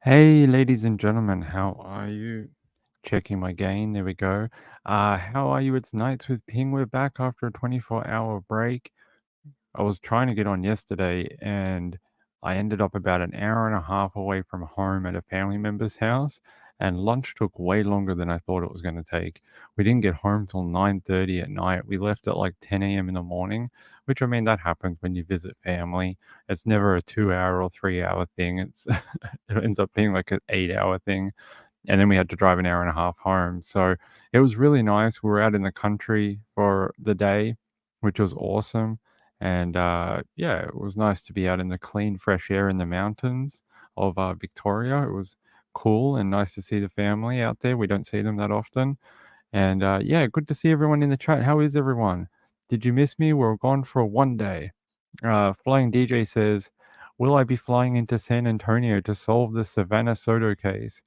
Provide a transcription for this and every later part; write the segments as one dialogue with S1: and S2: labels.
S1: Hey, ladies and gentlemen, how are you? Checking my gain. There we go. How are you? It's Nights with Ping. We're back after a 24-hour break. I was trying to get on yesterday and I ended up about an hour and a half away from home at a family member's house, and lunch took way longer than I thought it was going to take. We didn't get home till 9:30 at night. We left at like 10 a.m. in the morning, which I mean that happens when you visit family. It's never a 2 hour or 3 hour thing. It ends up being like an 8 hour thing, and then we had to drive an hour and a half home. So it was really nice. We were out in the country for the day, which was awesome. And yeah, it was nice to be out in the clean, fresh air in the mountains of Victoria. It was cool and nice to see the family out there. We don't see them that often. And yeah, good to see everyone in the chat. How is everyone? Did you miss me? We're gone for one day. Flying DJ says, will I be flying into San Antonio to solve the Savannah Soto case?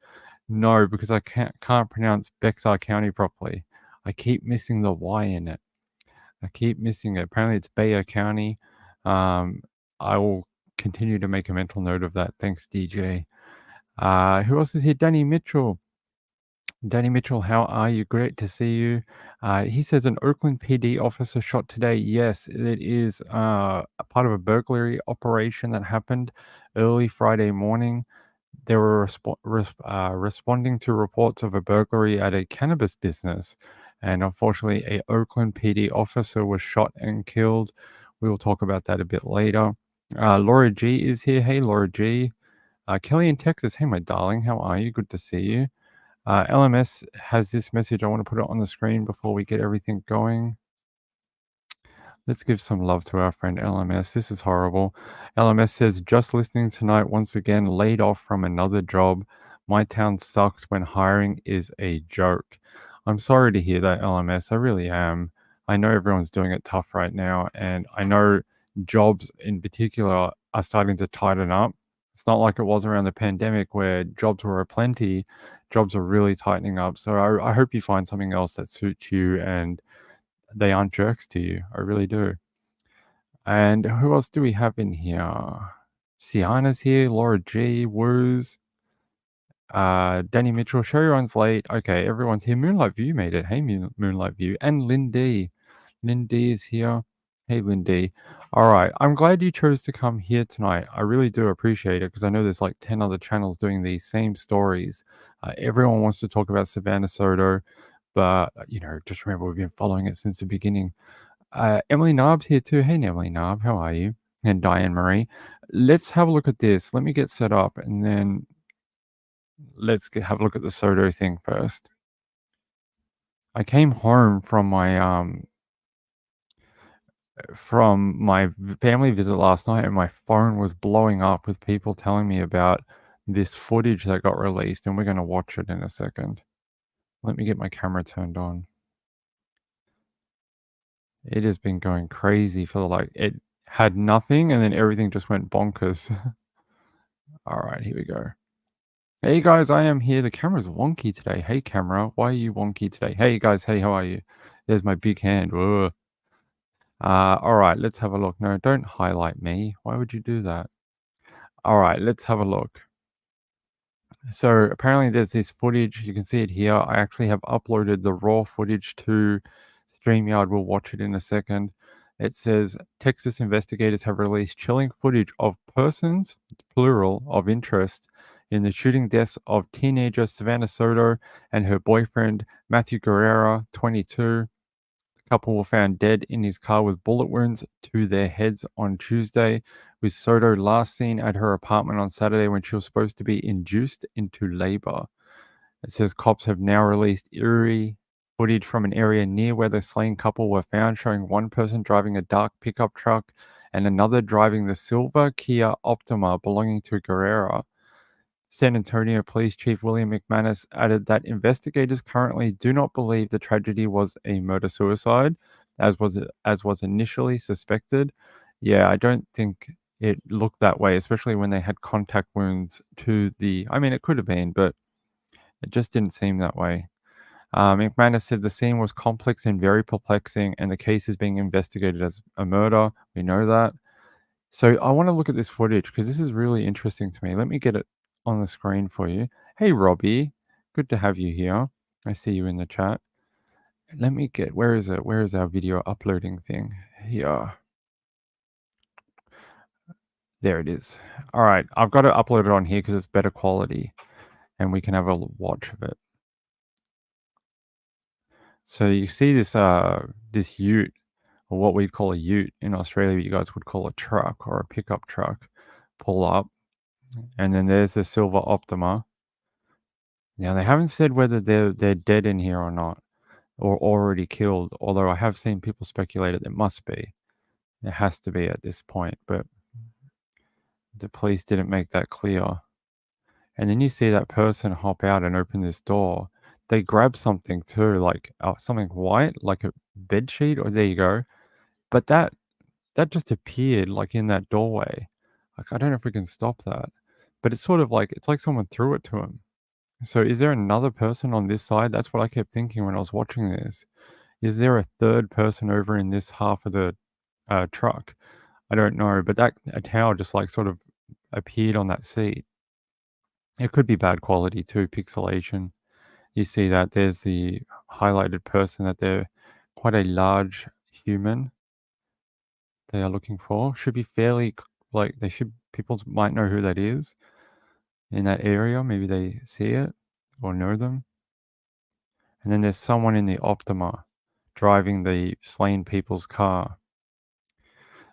S1: No, because I can't pronounce Bexar County properly. I keep missing the Y in it. I keep missing it. Apparently, it's Bayer County. Um, I will continue to make a mental note of that. Thanks, DJ. Who else is here? Danny Mitchell. Danny Mitchell, how are you? Great to see you. He says an Oakland PD officer shot today. Yes, it is a part of a burglary operation that happened early Friday morning. They were responding to reports of a burglary at a cannabis business, and unfortunately, a Oakland PD officer was shot and killed. We will talk about that a bit later. Laura G is here. Hey, Laura G. Kelly in Texas. Hey, my darling. How are you? Good to see you. LMS has this message. I want to put it on the screen before we get everything going. Let's give some love to our friend LMS. This is horrible. LMS says, just listening tonight, once again, laid off from another job. My town sucks when hiring is a joke. I'm sorry to hear that, LMS. I really am. I know everyone's doing it tough right now, and I know jobs in particular are starting to tighten up. It's not like it was around the pandemic where jobs were aplenty. Jobs are really tightening up. So I hope you find something else that suits you and they aren't jerks to you. I really do. And who else do we have in here? Sienna's here, Laura G, Woos, Danny Mitchell. Sherry runs late. Okay, everyone's here. Moonlight View made it. Hey, Moonlight View. And Lynn D. Lynn D is here. Hey, Lynn D. All right. I'm glad you chose to come here tonight. I really do appreciate it because I know there's like 10 other channels doing these same stories. Everyone wants to talk about Savannah Soto, but, just remember we've been following it since the beginning. Emily Knob's here too. Hey, Emily Knob, how are you? And Diane Marie. Let's have a look at this. Let me get set up and then have a look at the Soto thing first. I came home from my family visit last night and my phone was blowing up with people telling me about this footage that got released, and we're going to watch it in a second. Let me get my camera turned on. It has been going crazy it had nothing and then everything just went bonkers. All right, here we go. Hey guys, I am here. The camera's wonky today. Hey camera, why are you wonky today? Hey guys, hey, how are you? There's my big hand. Whoa. All right, let's have a look. No, don't highlight me. Why would you do that? All right, let's have a look. So apparently there's this footage. You can see it here. I actually have uploaded the raw footage to StreamYard. We'll watch it in a second. It says Texas investigators have released chilling footage of persons, plural, of interest in the shooting deaths of teenager Savannah Soto and her boyfriend Matthew Guerrera, 22. The couple were found dead in his car with bullet wounds to their heads on Tuesday, with Soto last seen at her apartment on Saturday when she was supposed to be induced into labor. It says cops have now released eerie footage from an area near where the slain couple were found, showing one person driving a dark pickup truck and another driving the silver Kia Optima belonging to Guerrera. San Antonio Police Chief William McManus added that investigators currently do not believe the tragedy was a murder-suicide, as was initially suspected. Yeah, I don't think it looked that way, especially when they had contact wounds to the. I mean, it could have been, but it just didn't seem that way. McManus said the scene was complex and very perplexing, and the case is being investigated as a murder. We know that. So I want to look at this footage because this is really interesting to me. Let me get it on the screen for you. Hey, Robbie. Good to have you here. I see you in the chat. Let me get, where is it? Where is our video uploading thing? Here. There it is. All right. I've got to upload it on here because it's better quality and we can have a watch of it. So you see this ute, or what we'd call a ute in Australia, you guys would call a truck or a pickup truck, pull up, and then there's the silver Optima. Now they haven't said whether they're dead in here or not, or already killed. Although I have seen people speculate that it must be, it has to be at this point, but the police didn't make that clear. And then you see that person hop out and open this door. They grab something too, like something white, like a bed sheet. Or there you go. But that just appeared like in that doorway. Like I don't know if we can stop that, but it's sort of like it's like someone threw it to him. So is there another person on this side? That's what I kept thinking when I was watching this. Is there a third person over in this half of the truck? I don't know, but that a towel just like sort of appeared on that seat. It could be bad quality too, pixelation. You see that there's the highlighted person that they're quite a large human they are looking for. Should be fairly like they should people might know who that is in that area. Maybe they see it or know them. And then there's someone in the Optima driving the slain people's car.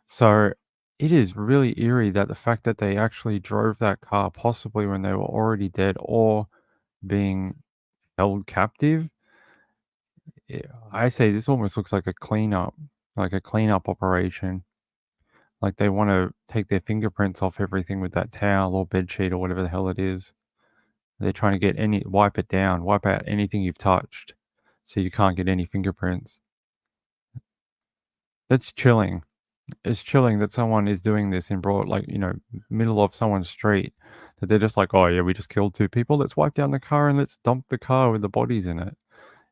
S1: So it is really eerie that the fact that they actually drove that car possibly when they were already dead or being held captive. I say this almost looks like a cleanup operation. Like they want to take their fingerprints off everything with that towel or bed sheet or whatever the hell it is. They're trying to get wipe it down, wipe out anything you've touched, so you can't get any fingerprints. That's chilling. It's chilling that someone is doing this in broad, like middle of someone's street. That they're just like, oh yeah, we just killed two people. Let's wipe down the car and let's dump the car with the bodies in it.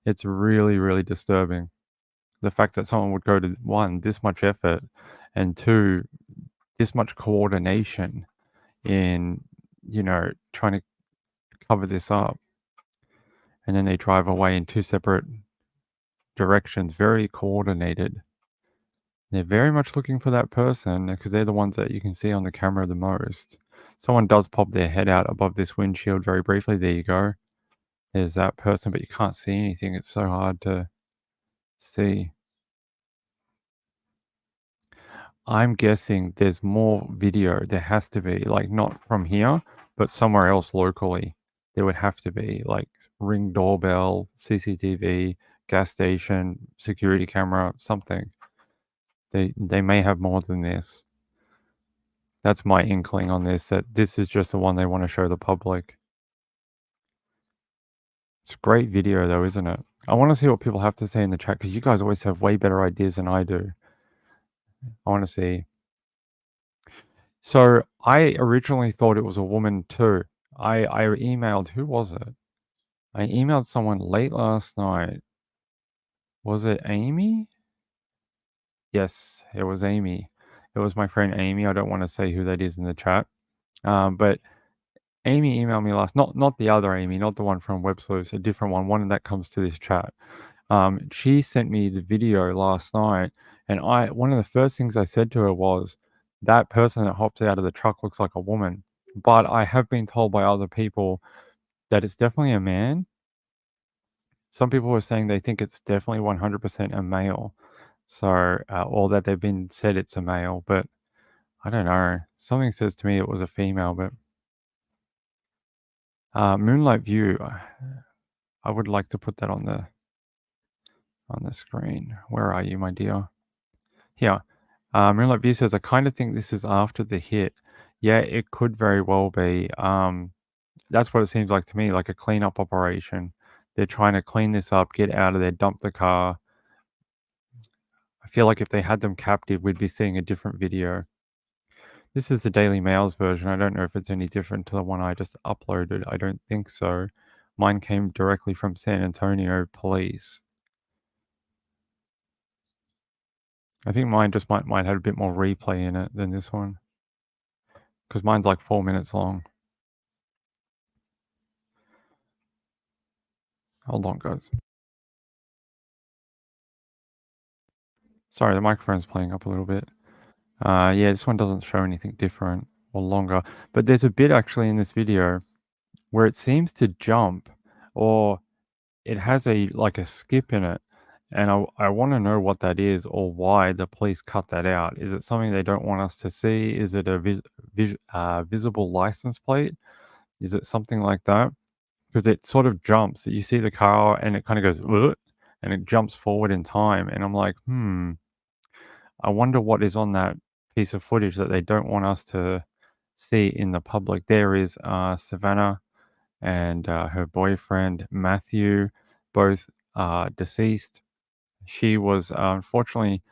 S1: It's really, really disturbing. The fact that someone would go to one, this much effort, and two, this much coordination in, trying to cover this up. And then they drive away in two separate directions, very coordinated. They're very much looking for that person because they're the ones that you can see on the camera the most. Someone does pop their head out above this windshield very briefly. There you go. There's that person, but you can't see anything. It's so hard to see. I'm guessing there's more video. There has to be, like, not from here, but somewhere else locally. There would have to be, like, Ring doorbell, CCTV, gas station, security camera, something. They may have more than this. That's my inkling on this, that this is just the one they want to show the public. It's a great video though, isn't it? I want to see what people have to say in the chat because you guys always have way better ideas than I do. I want to see. So I originally thought it was a woman too. I emailed, who was it? I emailed someone late last night. Was it Amy? Yes, it was Amy. It was my friend Amy. I don't want to say who that is in the chat. But Amy emailed me not the other Amy, not the one from Web Sleuths, a different one that comes to this chat. She sent me the video last night, and one of the first things I said to her was, that person that hops out of the truck looks like a woman. But I have been told by other people that it's definitely a man. Some people were saying they think it's definitely 100% a male. So, or that they've been said it's a male, but I don't know. Something says to me it was a female, but Moonlight View, I would like to put that on the screen. Where are you, my dear? Here. Moonlight View says, I kind of think this is after the hit. Yeah, it could very well be. That's what it seems like to me, like a cleanup operation. They're trying to clean this up, get out of there, dump the car. I feel like if they had them captive, we'd be seeing a different video. This is the Daily Mail's version. I don't know if it's any different to the one I just uploaded. I don't think so. Mine came directly from San Antonio Police. I think mine just might have a bit more replay in it than this one. Because mine's like 4 minutes long. Hold on, guys. Sorry, the microphone's playing up a little bit. Yeah, this one doesn't show anything different or longer, but there's a bit actually in this video where it seems to jump or it has a like a skip in it. And I want to know what that is or why the police cut that out. Is it something they don't want us to see? Is it a visible license plate? Is it something like that? Because it sort of jumps. You see the car and it kind of goes, "Ugh," and it jumps forward in time. And I'm like, I wonder what is on that piece of footage that they don't want us to see in the public. There is Savannah and her boyfriend Matthew, both deceased. She was unfortunately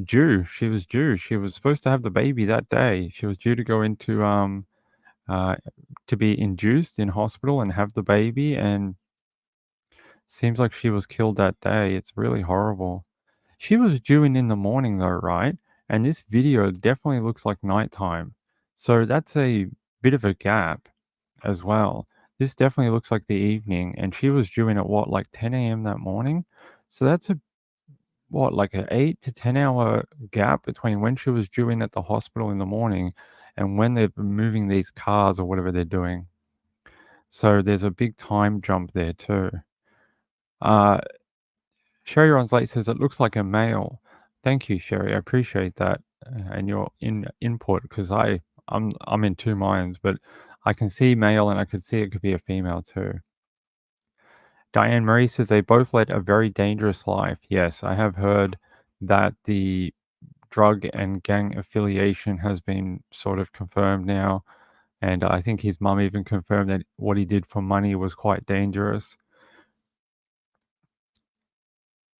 S1: due. She was due. She was supposed to have the baby that day. She was due to go into uh, to be induced in hospital and have the baby, and seems like she was killed that day. It's really horrible. She was due in the morning though, right? And this video definitely looks like nighttime. So that's a bit of a gap as well. This definitely looks like the evening, and she was due in at what, like 10 a.m. that morning? So that's a what, like a 8 to 10 hour gap between when she was due in at the hospital in the morning and when they're moving these cars or whatever they're doing. So there's a big time jump there too. Uh, Sherry Runs Late says it looks like a male. Thank you, Sherry. I appreciate that and your input because I'm in two minds, but I can see male and I could see it could be a female too. Diane Marie says they both led a very dangerous life. Yes, I have heard that the drug and gang affiliation has been sort of confirmed now, and I think his mum even confirmed that what he did for money was quite dangerous.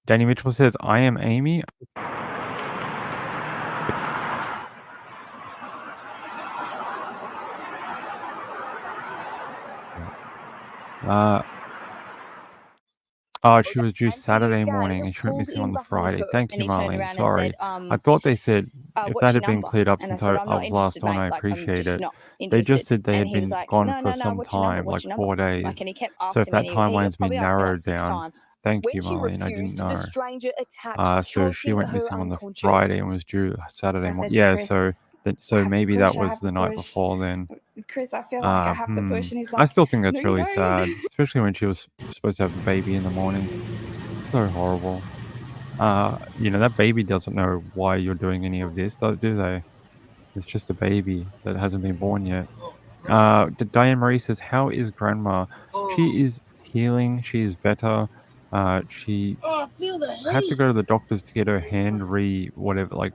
S1: Danny Mitchell says, "I am Amy." Uh, Oh, she was due
S2: And the
S1: Saturday
S2: guy
S1: morning
S2: that
S1: and she went
S2: pulled
S1: missing
S2: in
S1: on the
S2: behind
S1: Friday.
S2: her
S1: Thank
S2: and
S1: you,
S2: he turned
S1: Marlene.
S2: around and said,
S1: Sorry. I thought they said if that
S2: what's your
S1: had been
S2: number?
S1: cleared up
S2: And I
S1: since
S2: said, I'm
S1: I
S2: not
S1: was last
S2: interested,
S1: on,
S2: mate.
S1: I
S2: Like, I'm
S1: appreciate
S2: just
S1: it.
S2: not
S1: They just
S2: interested.
S1: said they
S2: And
S1: had
S2: he was
S1: been
S2: like,
S1: gone
S2: no,
S1: for
S2: no, no,
S1: some
S2: what's your number?
S1: time,
S2: What's
S1: like
S2: your number?
S1: 4 days.
S2: Like, and he kept
S1: So if
S2: asking
S1: that
S2: me, and he
S1: timeline's been
S2: probably asked me like
S1: narrowed
S2: 6 times.
S1: down, thank
S2: When
S1: you,
S2: she
S1: Marlene. I didn't
S2: refused, the
S1: know.
S2: stranger attacked,
S1: So she
S2: choking
S1: went
S2: her
S1: missing on the
S2: unconscious.
S1: Friday and was due Saturday
S3: I
S1: morning.
S3: said to
S1: Yeah,
S3: Chris,
S1: so
S3: I
S1: so
S3: have to
S1: maybe that
S3: push, I
S1: was
S3: have
S1: the
S3: to
S1: night
S3: push.
S1: before then.
S3: Chris, I feel like I have to push. And he's
S1: I
S3: like,
S1: still think
S3: no,
S1: that's
S3: you
S1: really
S3: don't.
S1: sad, especially when she was supposed to have the baby in the morning. So horrible. That baby doesn't know why you're doing any of this, do they? It's just a baby that hasn't been born yet. Diane Marie says, "How is grandma? She is healing. She is better. She
S3: Oh, I feel the
S1: had to
S3: heat.
S1: go to the doctors to get her hand whatever, like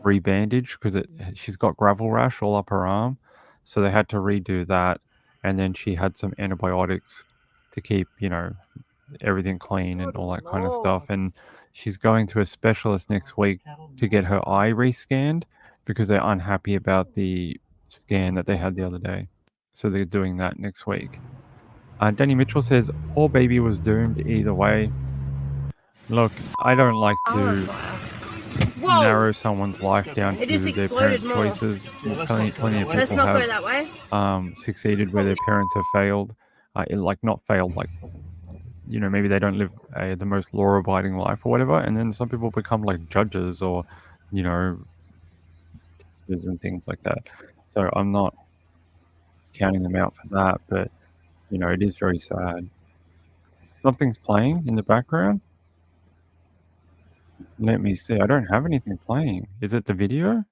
S1: rebandaged because she's got gravel rash all up her arm, so they had to redo that. And then she had some antibiotics to keep everything clean and
S3: Good
S1: all that kind of stuff.
S3: Lord.
S1: And she's going to a specialist next week to get her eye rescanned because they're unhappy about the scan that they had the other day. So they're doing that next week. Danny Mitchell says, poor baby was doomed either way. Look, I don't like
S3: I'm on
S1: to
S3: fire. Whoa!
S1: narrow someone's life down
S3: It just
S1: to their
S3: exploded
S1: parents'
S3: more.
S1: choices.
S4: Yeah, let's
S1: Plenty,
S4: not go
S1: plenty
S4: that
S1: of
S4: way.
S3: Let's
S1: people
S3: not go
S1: have
S3: that way.
S1: succeeded where their parents have failed. Like not failed, like maybe they don't live the most law-abiding life or whatever, and then some people become like judges or you know and things like that. So I'm not counting them out for that, but it is very sad. Something's playing in the background. Let me see. I don't have anything playing. Is it the video?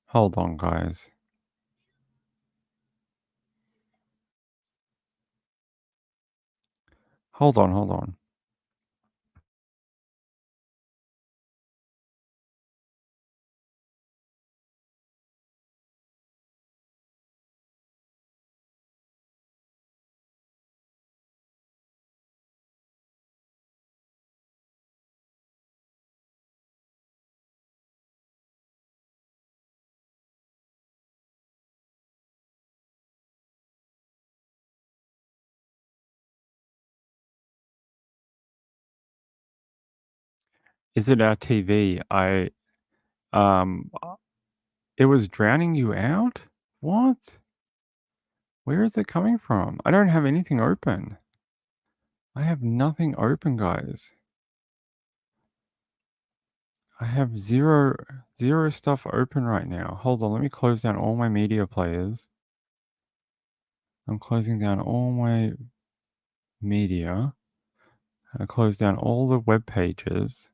S1: Hold on, guys. Hold on, hold on. Is it our TV? Um, it was drowning you out? What? Where is it coming from? I don't have anything open. I have nothing open, guys. I have zero stuff open right now. Hold on, let me close down all my media players. I'm closing down all my media. I close down all the web pages.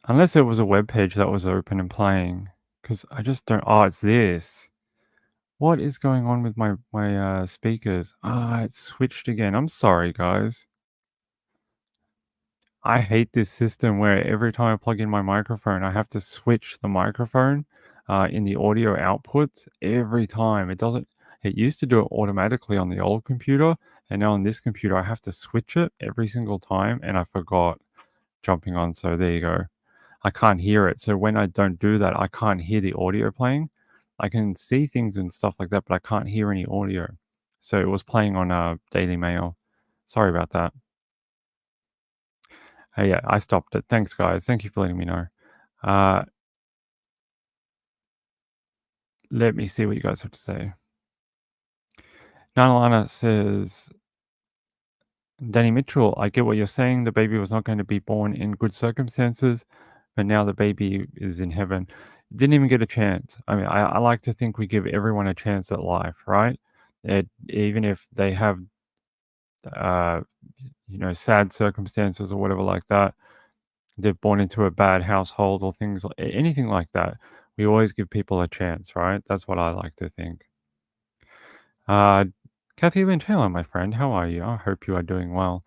S1: Unless it was a web page that was open and playing. Because I just don't... Oh, it's this. What is going on with my speakers? Ah, it's switched again. I'm sorry, guys. I hate this system where every time I plug in my microphone, I have to switch the microphone in the audio outputs every time. It doesn't... It used to do it automatically on the old computer, and now on this computer, I have to switch it every single time, and I forgot jumping on. So there you go. I can't hear it. So when I don't do that, I can't hear the audio playing. I can see things and stuff like that, but I can't hear any audio. So it was playing on Daily Mail. Sorry about that. Hey, yeah, I stopped it. Thanks, guys. Thank you for letting me know. Uh, let me see what you guys have to say. Nanalana says, Danny Mitchell, I get what you're saying. The baby was not going to be born in good circumstances, but now the baby is in heaven. Didn't even get a chance. I mean, I like to think we give everyone a chance at life, right? Even if they have, uh, sad circumstances or whatever like that, they're born into a bad household or things, anything like that. We always give people a chance, right? That's what I like to think. Uh, Kathy Lynn Taylor, my friend, how are you? I hope you are doing well.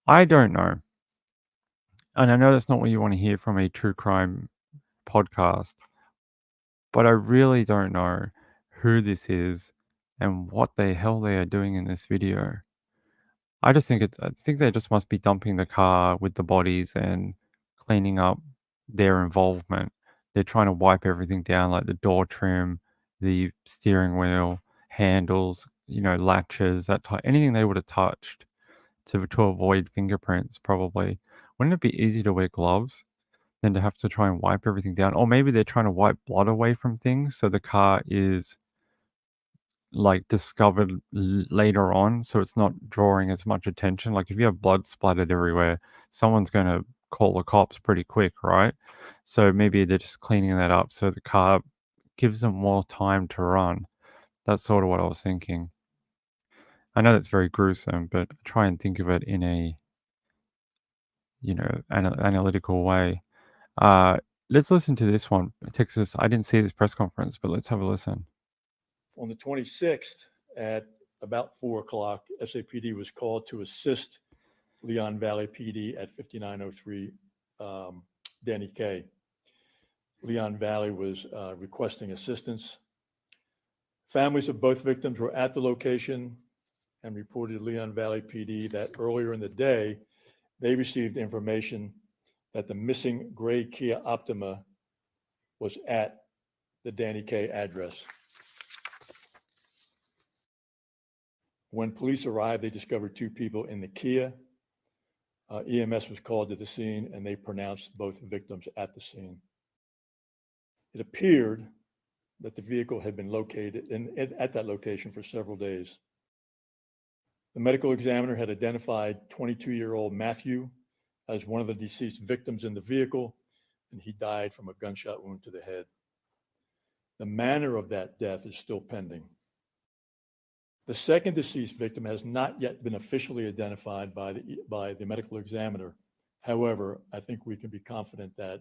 S1: I don't know. And I know that's not what you want to hear from a true crime podcast, but I really don't know who this is and what the hell they are doing in this video. I think they just must be dumping the car with the bodies and cleaning up their involvement. They're trying to wipe everything down, like the door trim, the steering wheel, handles, latches, anything they would have touched to avoid fingerprints, probably. Wouldn't it be easy to wear gloves than to have to try and wipe everything down? Or maybe they're trying to wipe blood away from things so the car is like discovered later on, so it's not drawing as much attention. Like if you have blood splattered everywhere, someone's going to call the cops pretty quick, right? So maybe they're just cleaning that up so the car gives them more time to run. That's sort of what I was thinking. I know that's very gruesome, but try and think of it in a analytical way. Uh, let's listen to this one. Texas. I didn't see this press conference, but let's have a listen.
S2: On the 26th at about 4 o'clock, SAPD was called to assist Leon Valley PD at 5903 Danny K. Leon Valley was requesting assistance. Families of both victims were at the location and reported to Leon Valley PD that earlier in the day, they received information that the missing gray Kia Optima was at the Danny K address. When police arrived, they discovered two people in the Kia. EMS was called to the scene and they pronounced both victims at the scene. It appeared that the vehicle had been located at that location for several days. The medical examiner had identified 22-year-old Matthew as one of the deceased victims in the vehicle, and he died from a gunshot wound to the head. The manner of that death is still pending. The second deceased victim has not yet been officially identified by the medical examiner. However, I think we can be confident that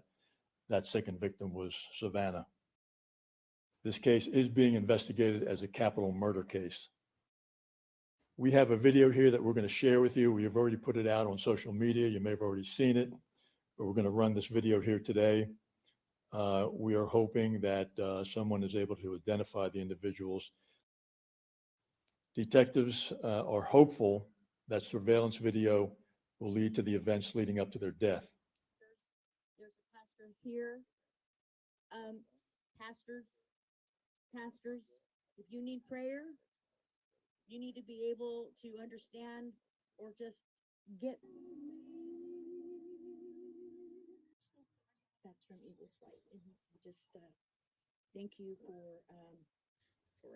S2: that second victim was Savannah. This case is being investigated as a capital murder case. We have a video here that we're going to share with you. We have already put it out on social media. You may have already seen it, but we're going to run this video here today. We are hoping that someone is able to identify the individuals. Detectives are hopeful that surveillance video will lead to the events leading up to their death.
S4: There's a pastor here. Pastors, if you need prayer, you need to be able to understand or just get. That's from Eagles Flight. And just thank you for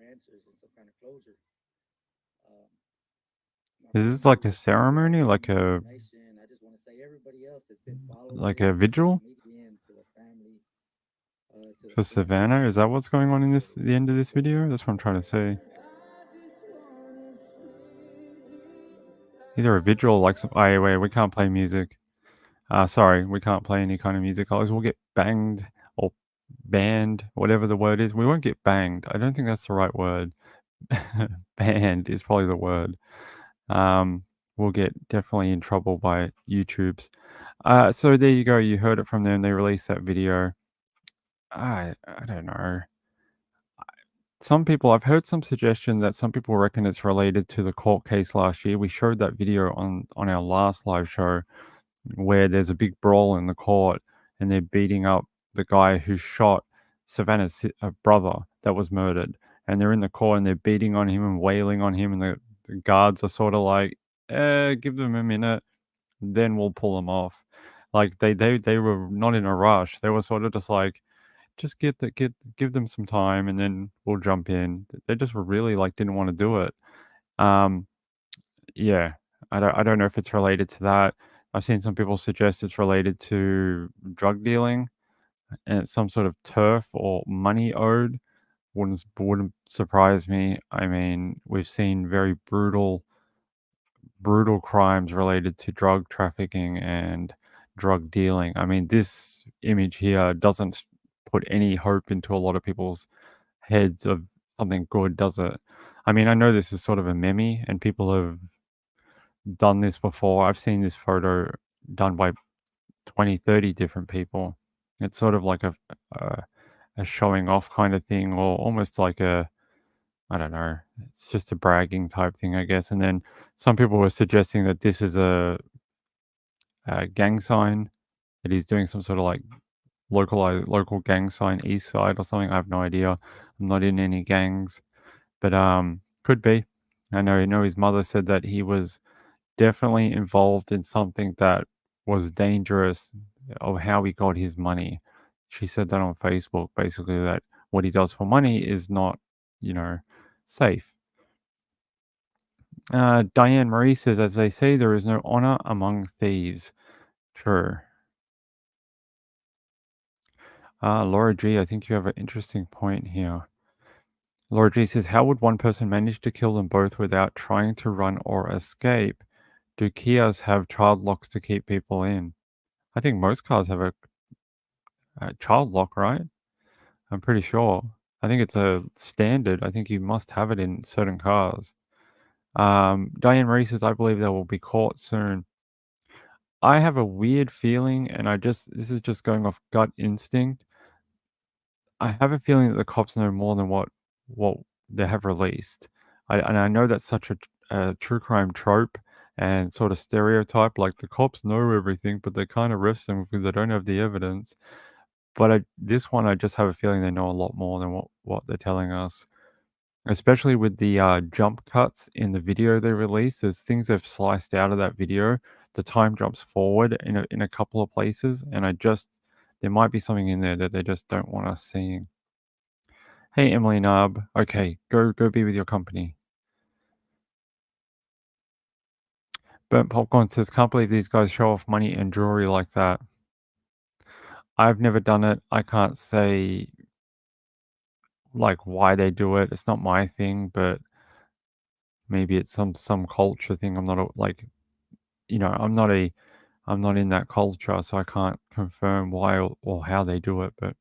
S5: answers and some kind of closure.
S1: Is this like a ceremony, like a vigil for Savannah? Is that what's going on in the end of this video? That's what I'm trying to say. Either a vigil, like some. Oh, wait, we can't play music. Sorry, we can't play any kind of music. Otherwise, we'll get banged or banned, whatever the word is. We won't get banged. I don't think that's the right word. Banned is probably the word. We'll get definitely in trouble by YouTube's. So there you go. You heard it from them. They released that video. I don't know. I've heard some suggestion that some people reckon it's related to the court case last year. We showed that video on our last live show where there's a big brawl in the court and they're beating up the guy who shot Savannah's brother that was murdered. And they're in the court and they're beating on him and wailing on him. And the guards are sort of like, give them a minute, then we'll pull them off. Like they were not in a rush. They were sort of just like, just give them some time and then we'll jump in. They just really like didn't want to do it. Um, yeah, I don't know if it's related to that. I've seen some people suggest it's related to drug dealing and it's some sort of turf or money owed. Wouldn't surprise me. I mean, we've seen very brutal crimes related to drug trafficking and drug dealing. I mean, this image here doesn't put any hope into a lot of people's heads of something good, does it? I mean, I know this is sort of a meme and people have done this before. I've seen this photo done by 20, 30 different people. It's sort of like a showing off kind of thing, or almost like I don't know. It's just a bragging type thing, I guess. And then some people were suggesting that this is a gang sign, that he's doing some sort of like local gang sign east side or something. I have no idea. I'm not in any gangs, but could be. I know his mother said that he was definitely involved in something that was dangerous of how he got his money. She said that on Facebook, basically that what he does for money is not, safe. Diane Marie says, as they say, there is no honor among thieves. True. Laura G, I think you have an interesting point here. Laura G says, how would one person manage to kill them both without trying to run or escape? Do Kias have child locks to keep people in? I think most cars have a child lock, right? I'm pretty sure. I think it's a standard. I think you must have it in certain cars. Diane Marie says, I believe they will be caught soon. I have a weird feeling, and this is just going off gut instinct. I have a feeling that the cops know more than what they have released. And I know that's such a true crime trope and sort of stereotype. Like the cops know everything, but they can't arrest them because they don't have the evidence. But this one, I just have a feeling they know a lot more than what they're telling us. Especially with the jump cuts in the video they released. There's things they've sliced out of that video. The time jumps forward in a couple of places, and there might be something in there that they just don't want us seeing. Hey, Emily Narb. Okay, go be with your company. Burnt Popcorn says, can't believe these guys show off money and jewelry like that. I've never done it. I can't say like why they do it. It's not my thing, but maybe it's some culture thing. I'm not like, I'm not in that culture, so I can't confirm why or how they do it, but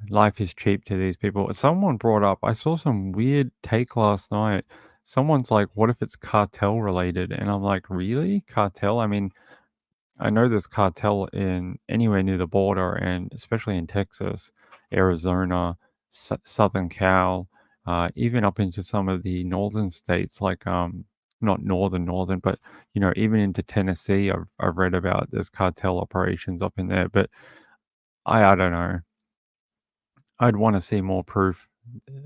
S1: life is cheap to these people. Someone brought up, I saw some weird take last night. Someone's like, what if it's cartel related? And I'm like, really? Cartel? I mean, I know there's cartel in anywhere near the border, and especially in Texas, Arizona, Southern Cal, even up into some of the northern states, like not northern, but even into Tennessee. I've read about there's cartel operations up in there, but I don't know. I'd want to see more proof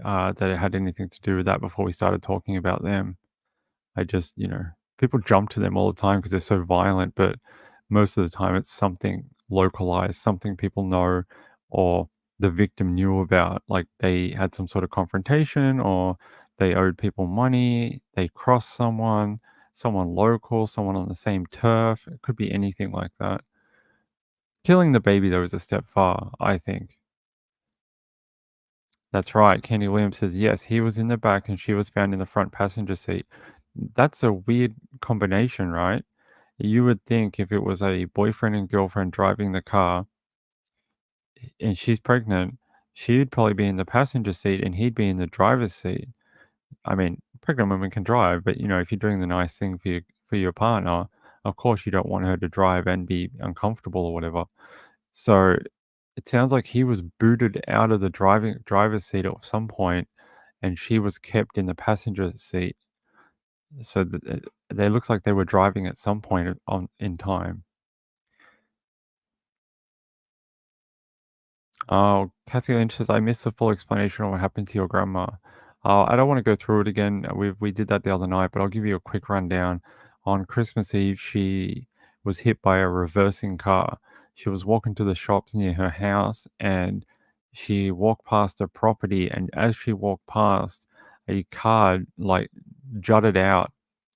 S1: that it had anything to do with that before we started talking about them. I just, people jump to them all the time because they're so violent, but most of the time it's something localized, something people know or the victim knew about. Like they had some sort of confrontation or They owed people money, they crossed someone, someone local, someone on the same turf. It could be anything like that. Killing the baby, though, is a step far, I think. That's right. Kenny Williams says, yes, he was in the back and she was found in the front passenger seat. That's a weird combination, right? You would think if it was a boyfriend and girlfriend driving the car and she's pregnant, she'd probably be in the passenger seat and he'd be in the driver's seat. I mean, pregnant women can drive, but if you're doing the nice thing for your partner, of course you don't want her to drive and be uncomfortable or whatever. So it sounds like he was booted out of the driver's seat at some point, and she was kept in the passenger seat. So they looks like they were driving at some point in time. Oh, Kathy Lynch says, I missed the full explanation of what happened to your grandma. I don't want to go through it again. We did that the other night, but I'll give you a quick rundown. On Christmas Eve, she was hit by a reversing car. She was walking to the shops near her house and she walked past a property. And as she walked past, a car like jutted out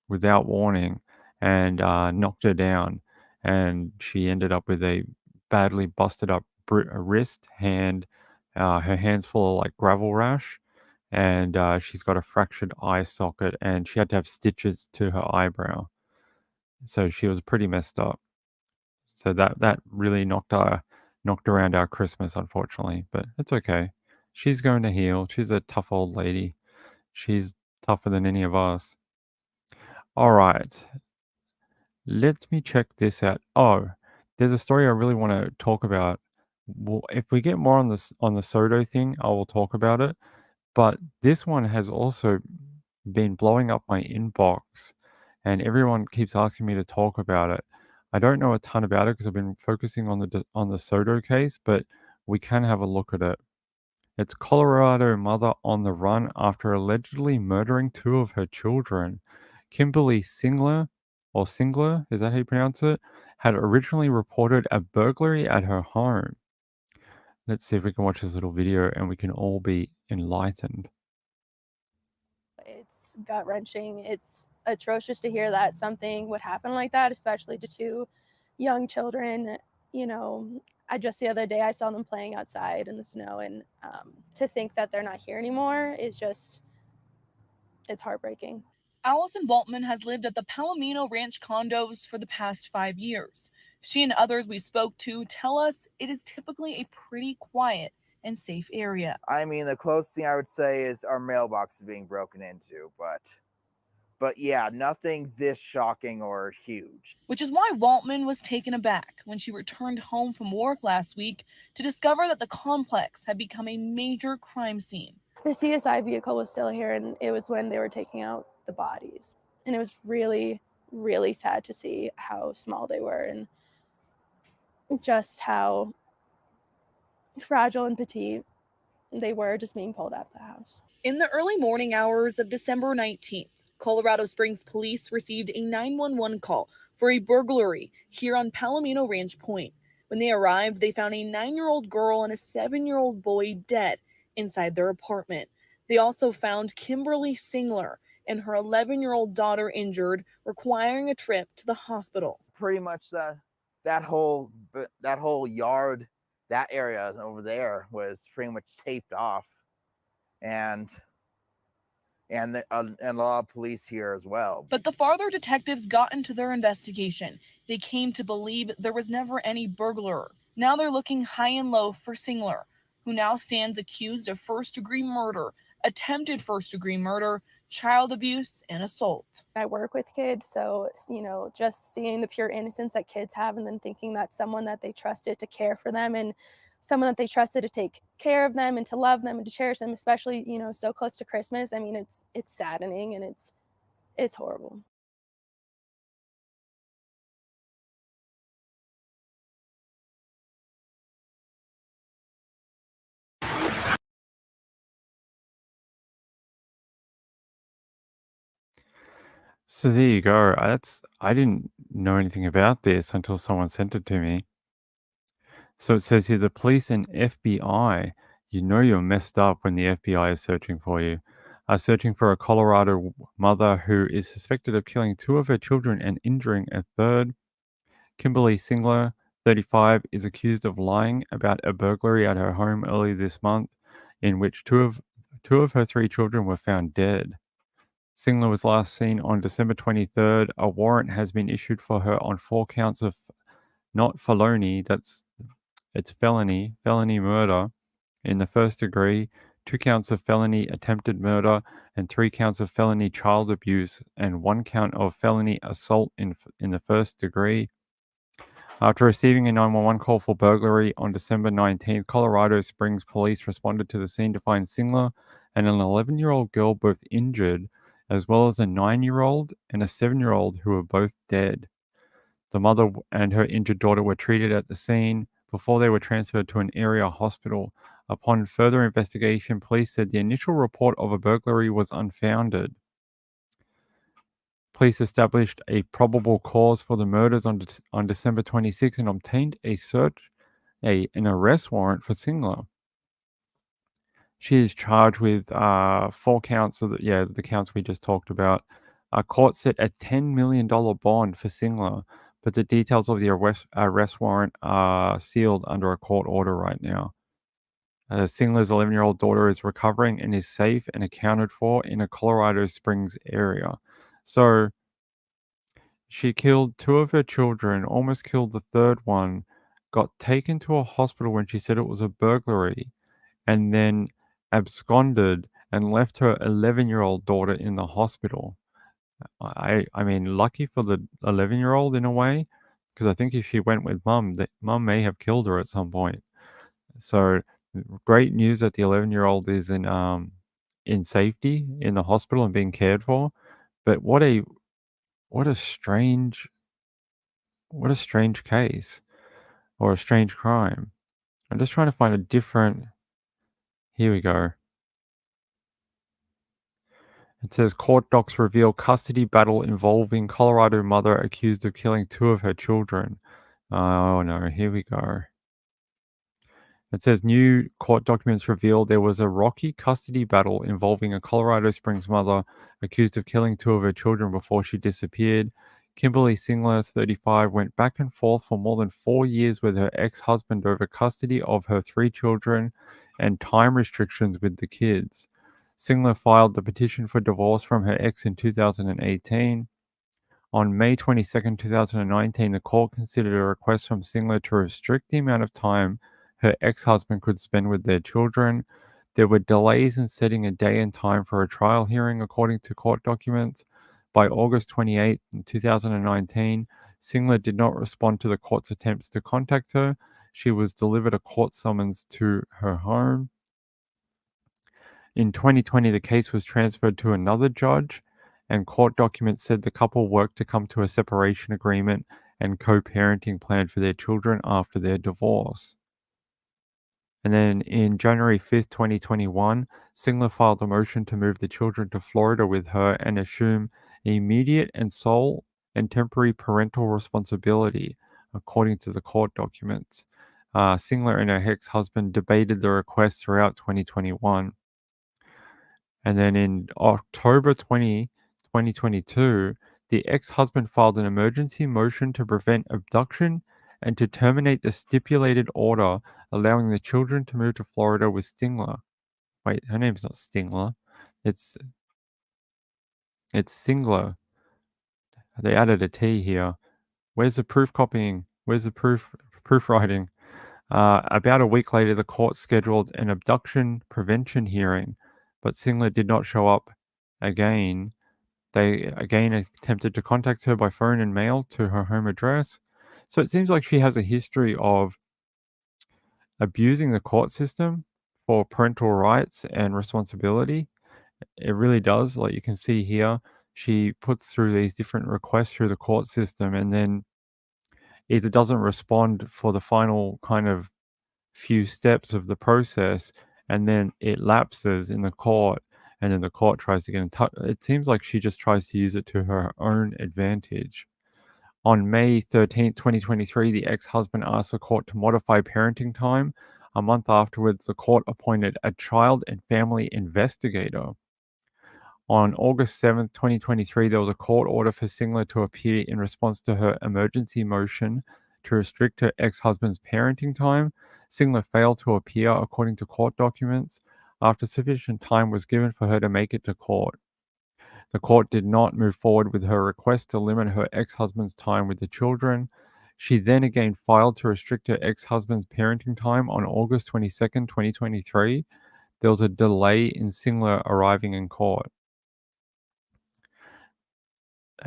S1: without warning and knocked her down. And she ended up with a badly busted up wrist, hand, her hands full of like gravel rash, and she's got a fractured eye socket, and she had to have stitches to her eyebrow. So she was pretty messed up. So that really knocked around our Christmas, unfortunately, but it's okay. She's going to heal. She's a tough old lady. She's tougher than any of us. All right. Let me check this out. Oh, there's a story I really want to talk about. Well, if we get more on this on the Soto thing, I will talk about it. But this one has also been blowing up my inbox, and everyone keeps asking me to talk about it. I don't know a ton about it because I've been focusing on on the Soto case, but we can have a look at it. It's Colorado mother on the run after allegedly murdering two of her children. Kimberly Singler, is that how you pronounce it? Had originally reported a burglary at her home. Let's see if we can watch this little video and we can all be enlightened.
S5: It's gut wrenching. It's atrocious to hear that something would happen like that, especially to two young children. Just the other day I saw them playing outside in the snow, and to think that they're not here anymore is it's heartbreaking.
S6: Allison Baltman has lived at the Palomino Ranch condos for the past 5 years. She and others we spoke to tell us it is typically a pretty quiet and safe area.
S7: I mean, the closest thing I would say is our mailbox is being broken into, but yeah, nothing this shocking or huge.
S6: Which is why Waltman was taken aback when she returned home from work last week to discover that the complex had become a major crime scene.
S5: The CSI vehicle was still here, and it was when they were taking out the bodies. And it was really, really sad to see how small they were and just how fragile and petite they were just being pulled out of the house.
S6: In the early morning hours of December 19th, Colorado Springs police received a 911 call for a burglary here on Palomino Ranch Point. When they arrived, they found a 9-year-old girl and a 7-year-old boy dead inside their apartment. They also found Kimberly Singler and her 11-year-old daughter injured, requiring a trip to the hospital.
S7: Pretty much that whole yard, that area over there was pretty much taped off, and a lot of police here as well.
S6: But the farther detectives got into their investigation, they came to believe there was never any burglar. Now they're looking high and low for Singler, who now stands accused of first-degree murder, attempted first-degree murder, child abuse, and assault.
S5: I work with kids, so just seeing the pure innocence that kids have, and then thinking that someone that they trusted to care for them, and someone that they trusted to take care of them and to love them and to cherish them, especially so close to Christmas. I mean, it's saddening, and it's horrible.
S1: So there you go. I didn't know anything about this until someone sent it to me. So it says here the police and FBI, you're messed up when the FBI is searching for you. are searching for a Colorado mother who is suspected of killing 2 of her children and injuring a third. Kimberly Singler, 35, is accused of lying about a burglary at her home early this month, in which two of her 3 children were found dead. Singler was last seen on December 23rd. A warrant has been issued for her on 4 counts of not felony, it's felony murder in the first degree, 2 counts of felony attempted murder, and 3 counts of felony child abuse, and 1 count of felony assault in the first degree. After receiving a 911 call for burglary on December 19th, Colorado Springs police responded to the scene to find Singler and an 11-year-old girl both injured, as well as a 9-year-old and a 7-year-old who were both dead. The mother and her injured daughter were treated at the scene before they were transferred to an area hospital. Upon further investigation, police said the initial report of a burglary was unfounded. Police established a probable cause for the murders on December 26 and obtained an arrest warrant for Singler. She is charged with 4 counts of the counts we just talked about. A court set a $10 million bond for Singler, but the details of the arrest warrant are sealed under a court order right now. Singler's 11-year-old daughter is recovering and is safe and accounted for in a Colorado Springs area. So she killed 2 of her children, almost killed the third one, got taken to a hospital when she said it was a burglary, and then absconded and left her 11-year-old daughter in the hospital. I mean, lucky for the 11-year-old in a way, because I think if she went with mum, mum may have killed her at some point. So great news that the 11-year-old is in safety in the hospital and being cared for. But what a strange case or a strange crime. I'm just trying to find a different. Here we go. It says court docs reveal custody battle involving Colorado mother accused of killing 2 of her children. Oh no, here we go. It says new court documents reveal there was a rocky custody battle involving a Colorado Springs mother accused of killing 2 of her children before she disappeared. Kimberly Singler, 35, went back and forth for more than 4 years with her ex-husband over custody of her 3 children and time restrictions with the kids. Singler filed the petition for divorce from her ex in 2018. On May 22, 2019, the court considered a request from Singler to restrict the amount of time her ex-husband could spend with their children. There were delays in setting a day and time for a trial hearing, according to court documents. By August 28, 2019, Singler did not respond to the court's attempts to contact her. She was delivered a court summons to her home. In 2020, the case was transferred to another judge, and court documents said the couple worked to come to a separation agreement and co-parenting plan for their children after their divorce. And then in January 5th, 2021, Singler filed a motion to move the children to Florida with her and assume immediate and sole and temporary parental responsibility, according to the court documents. Singler and her ex-husband debated the request throughout 2021. And then in October 2022, the ex-husband filed an emergency motion to prevent abduction and to terminate the stipulated order allowing the children to move to Florida with Stingler. Wait, her name's not Stingler. It's Singler. They added a T here. Where's the proof copying? Where's the proof writing? About a week later, the court scheduled an abduction prevention hearing, but Singler did not show up again. They again attempted to contact her by phone and mail to her home address. So it seems like she has a history of abusing the court system for parental rights and responsibility. It really does. Like you can see here, she puts through these different requests through the court system and then either doesn't respond for the final kind of few steps of the process, and then it lapses in the court, and then the court tries to get in touch. It seems like she just tries to use it to her own advantage. On May 13th, 2023, the ex-husband asked the court to modify parenting time. A month afterwards, the court appointed a child and family investigator. On August 7th, 2023, there was a court order for Singler to appear in response to her emergency motion to restrict her ex-husband's parenting time. Singler failed to appear according to court documents after sufficient time was given for her to make it to court. The court did not move forward with her request to limit her ex-husband's time with the children. She then again filed to restrict her ex-husband's parenting time on August 22nd, 2023. There was a delay in Singler arriving in court.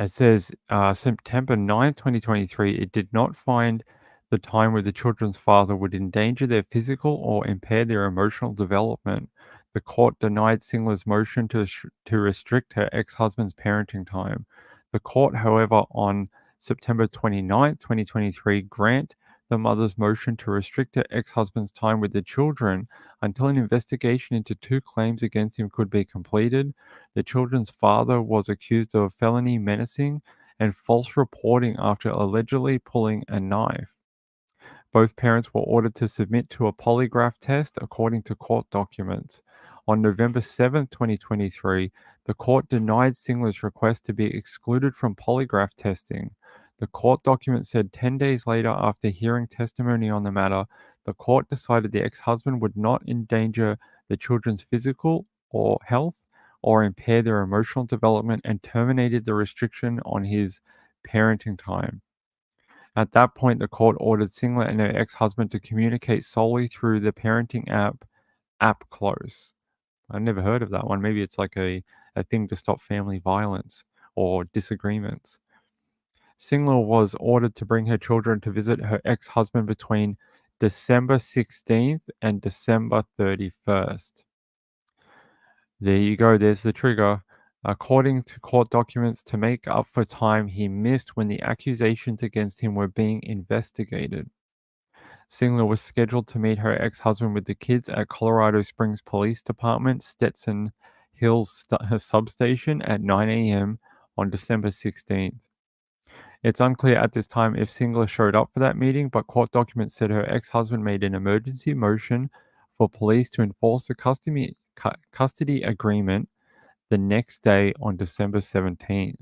S1: It says September 9th, 2023, it did not find the time where the children's father would endanger their physical or impair their emotional development. The court denied Singler's motion to restrict her ex-husband's parenting time. The court, however, on September 29th, 2023, granted the mother's motion to restrict her ex-husband's time with the children until an investigation into two claims against him could be completed. The children's father was accused of felony menacing and false reporting after allegedly pulling a knife. Both parents were ordered to submit to a polygraph test according to court documents. On November 7, 2023, the court denied Singler's request to be excluded from polygraph testing. The court document said 10 days later, after hearing testimony on the matter, the court decided the ex-husband would not endanger the children's physical or health or impair their emotional development and terminated the restriction on his parenting time. At that point, the court ordered Singler and her ex-husband to communicate solely through the parenting app, AppClose. I never heard of that one. Maybe it's like a thing to stop family violence or disagreements. Singler was ordered to bring her children to visit her ex-husband between December 16th and December 31st. There you go. There's the trigger. According to court documents, to make up for time he missed when the accusations against him were being investigated. Singler was scheduled to meet her ex-husband with the kids at Colorado Springs Police Department, Stetson Hills substation at 9 a.m. on December 16th. It's unclear at this time if Singler showed up for that meeting, but court documents said her ex-husband made an emergency motion for police to enforce the custody agreement the next day on December 17th.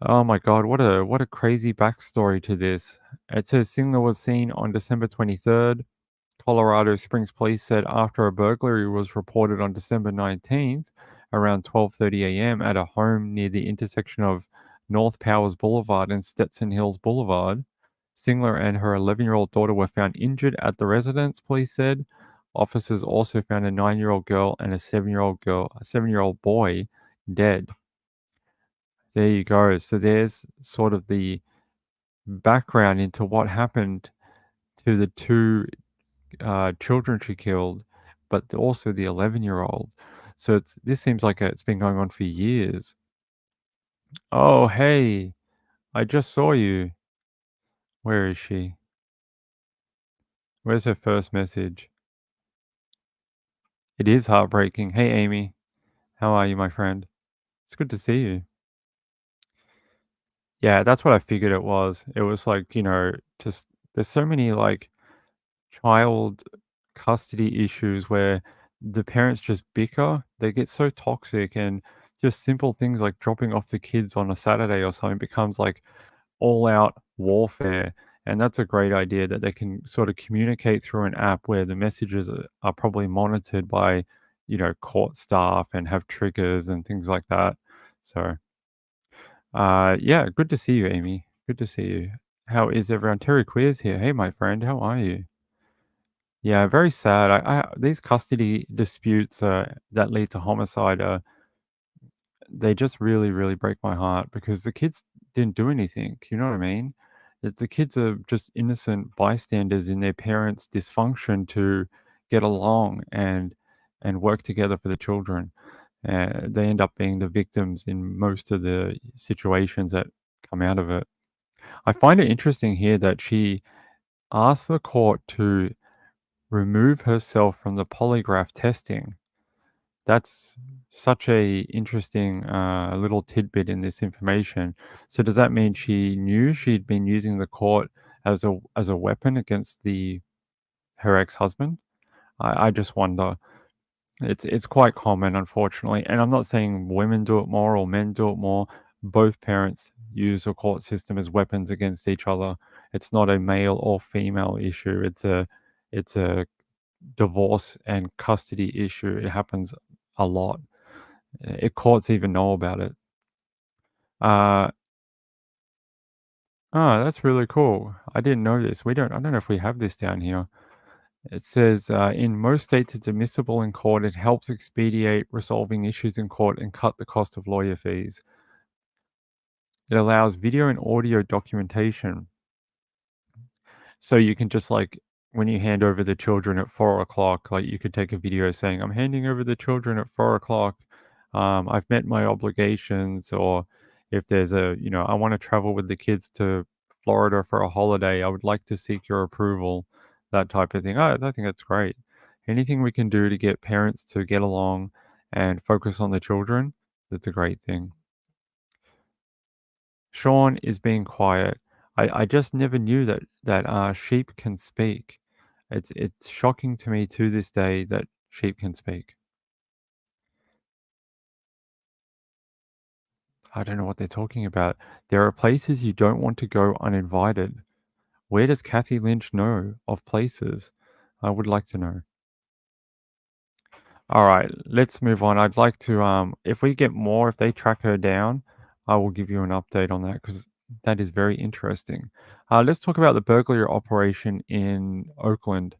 S1: Oh my God, what a crazy backstory to this. It says Singler was seen on December 23rd. Colorado Springs police said after a burglary was reported on December 19th around 12:30 a.m. at a home near the intersection of North Powers Boulevard and Stetson Hills Boulevard, Singler and her 11-year-old daughter were found injured at the residence, police said. Officers also found a 9-year-old girl and a 7-year-old boy dead. There you go. So there's sort of the background into what happened to the two children she killed, but also the 11-year-old. So this seems like it's been going on for years. Oh, hey, I just saw you. Where is she? Where's her first message? It is heartbreaking. Hey, Amy. How are you, my friend? It's good to see you. Yeah, that's what I figured it was. It was like, just there's so many like child custody issues where the parents just bicker. They get so toxic, and just simple things like dropping off the kids on a Saturday or something becomes like all out warfare. And that's a great idea that they can sort of communicate through an app where the messages are probably monitored by, court staff and have triggers and things like that. So, yeah, good to see you, Amy. Good to see you. How is everyone? Terry Queer's here. Hey, my friend, how are you? Yeah, very sad. These custody disputes that lead to homicide, they just really, really break my heart because the kids didn't do anything. You know what I mean? The kids are just innocent bystanders in their parents' dysfunction to get along and work together for the children. They end up being the victims in most of the situations that come out of it. I find it interesting here that she asked the court to remove herself from the polygraph testing. That's such a interesting little tidbit in this information. So does that mean she knew she'd been using the court as a weapon against her ex-husband? I just wonder. It's quite common, unfortunately, and I'm not saying women do it more or men do it more. Both parents use the court system as weapons against each other. It's not a male or female issue. It's a divorce and custody issue. It happens a lot. Courts even know about it. Uh, that's really cool. I didn't know this. I don't know if we have this down here. It says, in most states, it's admissible in court. It helps expedite resolving issues in court and cut the cost of lawyer fees. It allows video and audio documentation. So you can just like, when you hand over the children at 4 o'clock, like you could take a video saying, I'm handing over the children at 4 o'clock. I've met my obligations. Or if there's I want to travel with the kids to Florida for a holiday. I would like to seek your approval, that type of thing. I think that's great. Anything we can do to get parents to get along and focus on the children, that's a great thing. Sean is being quiet. I just never knew that sheep can speak. It's shocking to me to this day that sheep can speak. I don't know what they're talking about. There are places you don't want to go uninvited. Where does Kathy Lynch know of places? I would like to know. All right, let's move on. I'd like to if we get more, if they track her down, I will give you an update on that because that is very interesting. Let's talk about the burglary operation in Oakland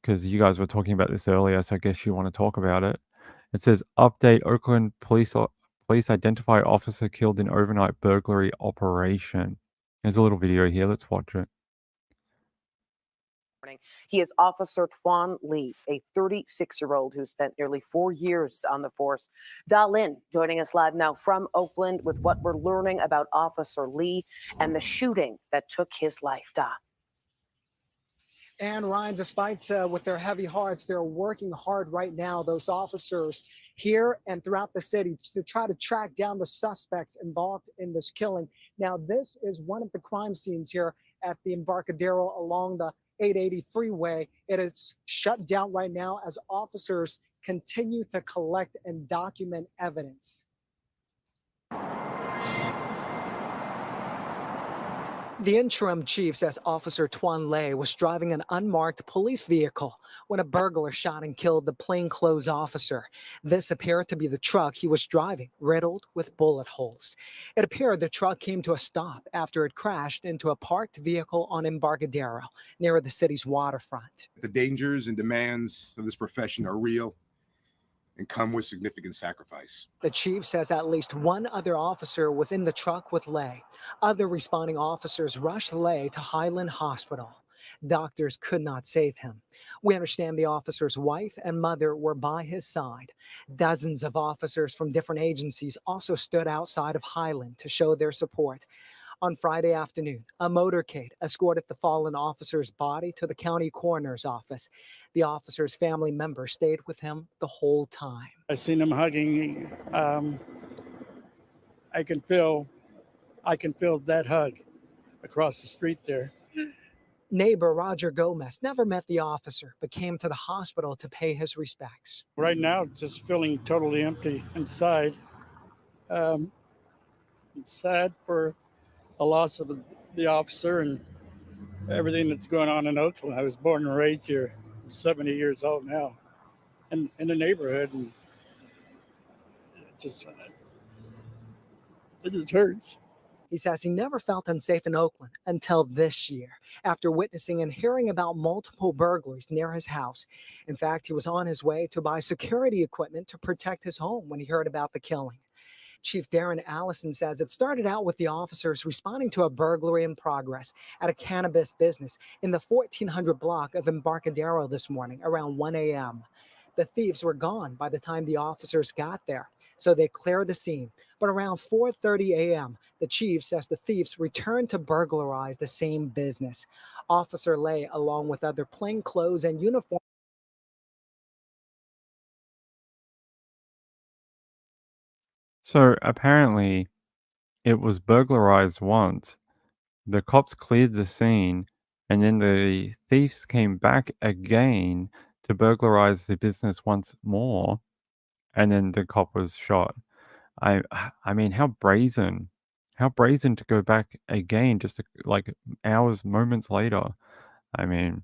S1: because you guys were talking about this earlier, so I guess you want to talk about it. It says update: Oakland police identify officer killed in overnight burglary operation. There's a little video here. Let's watch it.
S8: He is Officer Tuan Lee, a 36-year-old who spent nearly 4 years on the force. Da Lin joining us live now from Oakland with what we're learning about Officer Lee and the shooting that took his life. Da.
S9: And Ryan, despite with their heavy hearts, they're working hard right now, those officers here and throughout the city, to try to track down the suspects involved in this killing. Now, this is one of the crime scenes here at the Embarcadero along the 880 freeway. It is shut down right now as officers continue to collect and document evidence. The interim chief says Officer Tuan Lei was driving an unmarked police vehicle when a burglar shot and killed the plainclothes officer. This appeared to be the truck he was driving, riddled with bullet holes. It appeared the truck came to a stop after it crashed into a parked vehicle on Embarcadero near the city's waterfront.
S10: The dangers and demands of this profession are real and come with significant sacrifice.
S9: The chief says at least one other officer was in the truck with Lei. Other responding officers rushed Lei to Highland Hospital. Doctors could not save him. We understand the officer's wife and mother were by his side. Dozens of officers from different agencies also stood outside of Highland to show their support. On Friday afternoon, a motorcade escorted the fallen officer's body to the county coroner's office. The officer's family member stayed with him the whole time.
S11: I've seen him hugging. I can feel that hug across the street there.
S9: Neighbor Roger Gomez never met the officer, but came to the hospital to pay his respects.
S11: Right now, just feeling totally empty inside. It's sad for the loss of the officer and everything that's going on in Oakland. I was born and raised here. I'm 70 years old now, and in the neighborhood, and it just hurts.
S9: He says he never felt unsafe in Oakland until this year, after witnessing and hearing about multiple burglaries near his house. In fact, he was on his way to buy security equipment to protect his home when he heard about the killing. Chief Darren Allison says it started out with the officers responding to a burglary in progress at a cannabis business in the 1400 block of Embarcadero this morning around 1 a.m. The thieves were gone by the time the officers got there, so they cleared the scene. But around 4:30 a.m., the chief says the thieves returned to burglarize the same business. Officer Lei, along with other plainclothes and uniform.
S1: So apparently, it was burglarized once. The cops cleared the scene, and then the thieves came back again to burglarize the business once more, and then the cop was shot. I I mean, how brazen to go back again just like hours, moments later. I mean,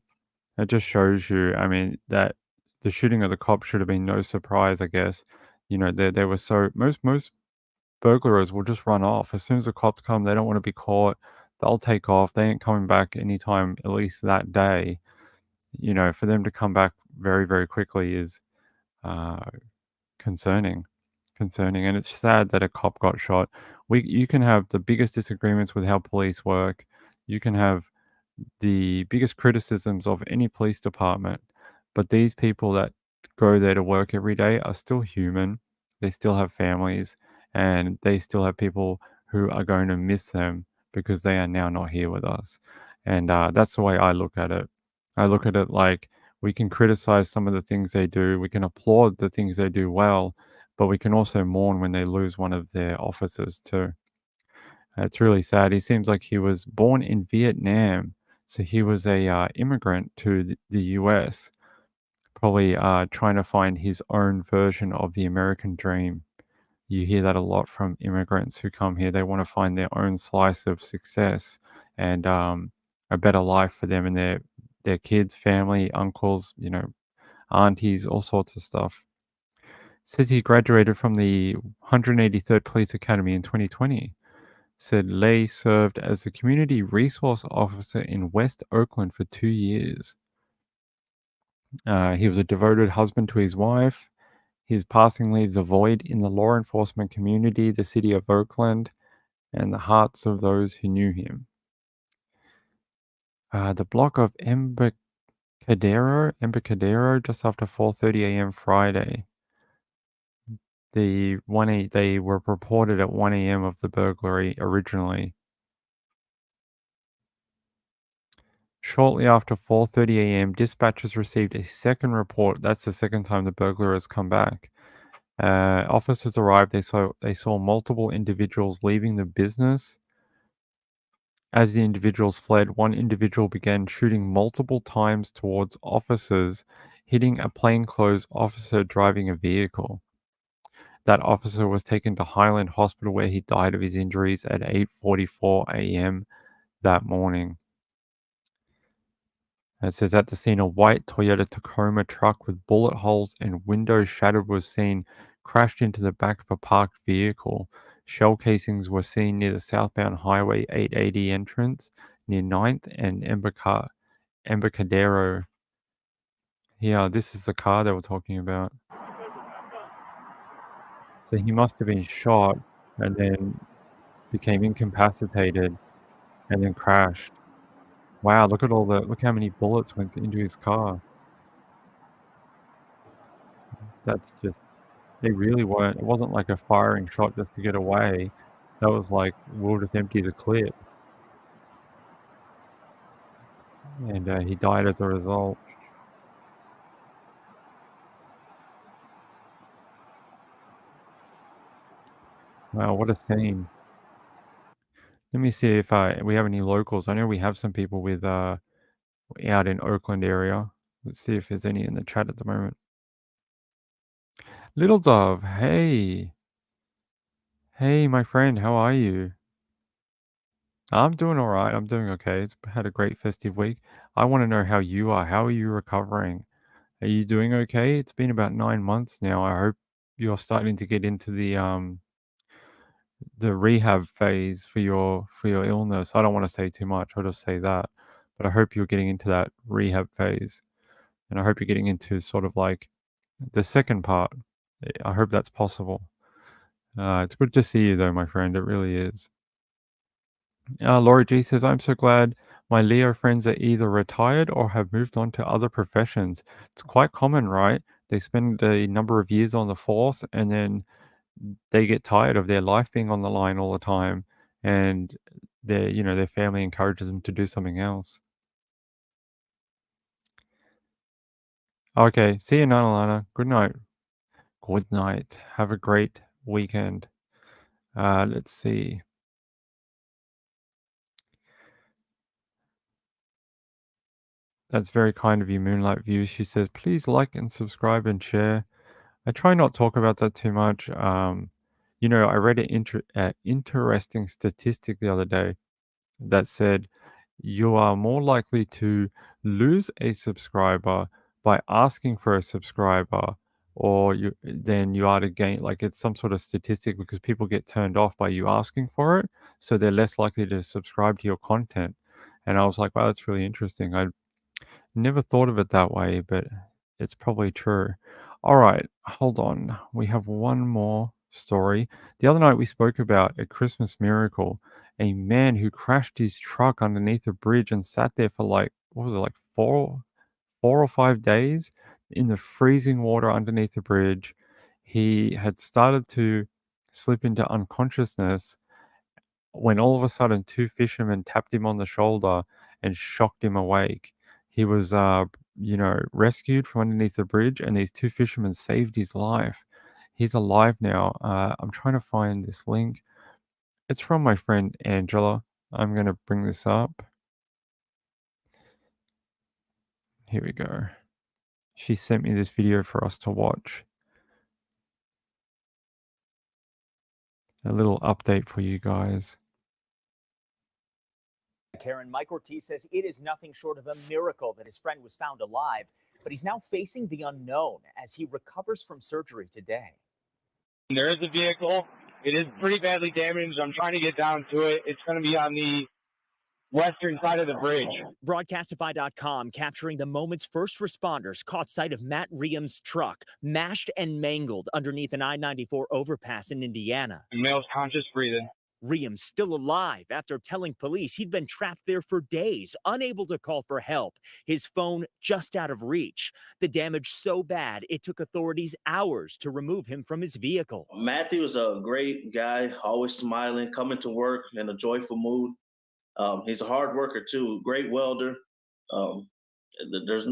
S1: it just shows you. I mean that the shooting of the cop should have been no surprise. I guess they were so most burglars will just run off as soon as the cops come. They don't want to be caught. They'll take off. They ain't coming back anytime, at least that day. For them to come back very, very quickly is uh, concerning. Concerning, and it's sad that a cop got shot. You can have the biggest disagreements with how police work. You can have the biggest criticisms of any police department, but these people that go there to work every day are still human. They still have families, and they still have people who are going to miss them because they are now not here with us. And that's the way I look at it. I look at it like we can criticize some of the things they do, we can applaud the things they do well, but we can also mourn when they lose one of their officers too. It's really sad. He seems like he was born in Vietnam, so he was a immigrant to the US, probably trying to find his own version of the American dream. You hear that a lot from immigrants who come here. They want to find their own slice of success and a better life for them and their kids, family, uncles, aunties, all sorts of stuff. Says he graduated from the 183rd Police Academy in 2020. Said Lay served as the community resource officer in West Oakland for 2 years. He was a devoted husband to his wife. His passing leaves a void in the law enforcement community, the city of Oakland, and the hearts of those who knew him. The block of Embarcadero, just after 4:30 a.m. Friday. They were reported at 1 a.m. of the burglary originally. Shortly after 4:30 a.m., dispatchers received a second report. That's the second time the burglar has come back. Officers arrived. They saw multiple individuals leaving the business. As the individuals fled, one individual began shooting multiple times towards officers, hitting a plainclothes officer driving a vehicle. That officer was taken to Highland Hospital where he died of his injuries at 8:44 a.m. that morning. It says at the scene, a white Toyota Tacoma truck with bullet holes and windows shattered was seen crashed into the back of a parked vehicle. Shell casings were seen near the southbound Highway 880 entrance near 9th and Embarcadero. Yeah, this is the car they were talking about. So he must have been shot and then became incapacitated and then crashed. Wow, look how many bullets went into his car. That's just they really weren't it wasn't like a firing shot just to get away. That was like, we'll just empty the clip. And, he died as a result. Wow, what a scene. Let me see if we have any locals. I know we have some people with, out in Oakland area. Let's see if there's any in the chat at the moment. Little Dove, hey. Hey, my friend, how are you? I'm doing alright, I'm doing okay. It's had a great festive week. I wanna know how you are. How are you recovering? Are you doing okay? It's been about 9 months now. I hope you're starting to get into the rehab phase for your illness. I don't wanna say too much, I'll just say that. But I hope you're getting into that rehab phase, and I hope you're getting into sort of like the second part. I hope that's possible. It's good to see you though, my friend, it really is. Laura G says, I'm so glad my Leo friends are either retired or have moved on to other professions. It's quite common, right? They spend a number of years on the force and then they get tired of their life being on the line all the time and their family encourages them to do something else. Okay, see you, Nana Lana. Good night. Good night. Have a great weekend. Let's see. That's very kind of you, Moonlight Views. She says, please like and subscribe and share. I try not talk about that too much. I read an interesting statistic the other day that said you are more likely to lose a subscriber by asking for a subscriber or than you are to gain. Like, it's some sort of statistic because people get turned off by you asking for it, so they're less likely to subscribe to your content. And I was like, wow, that's really interesting. I never thought of it that way, but it's probably true. All right, hold on. We have one more story. The other night we spoke about a Christmas miracle, a man who crashed his truck underneath a bridge and sat there for like, what was it, like 4 or 5 days in the freezing water underneath the bridge. He had started to slip into unconsciousness when all of a sudden two fishermen tapped him on the shoulder and shocked him awake. He was, rescued from underneath the bridge, and these two fishermen saved his life. He's alive now. I'm trying to find this link. It's from my friend Angela. I'm going to bring this up. Here we go. She sent me this video for us to watch. A little update for you guys.
S12: Karen, Mike Ortiz says it is nothing short of a miracle that his friend was found alive, but he's now facing the unknown as he recovers from surgery today.
S13: There is a vehicle. It is pretty badly damaged. I'm trying to get down to it. It's going to be on the western side of the bridge.
S12: Broadcastify.com capturing the moments first responders caught sight of Matt Riem's truck mashed and mangled underneath an I-94 overpass in Indiana.
S13: The male's conscious breathing.
S12: Riem still alive after telling police he'd been trapped there for days, unable to call for help. His phone just out of reach. The damage so bad, it took authorities hours to remove him from his vehicle.
S14: Matthew is a great guy, always smiling, coming to work in a joyful mood. He's a hard worker too, great welder. There's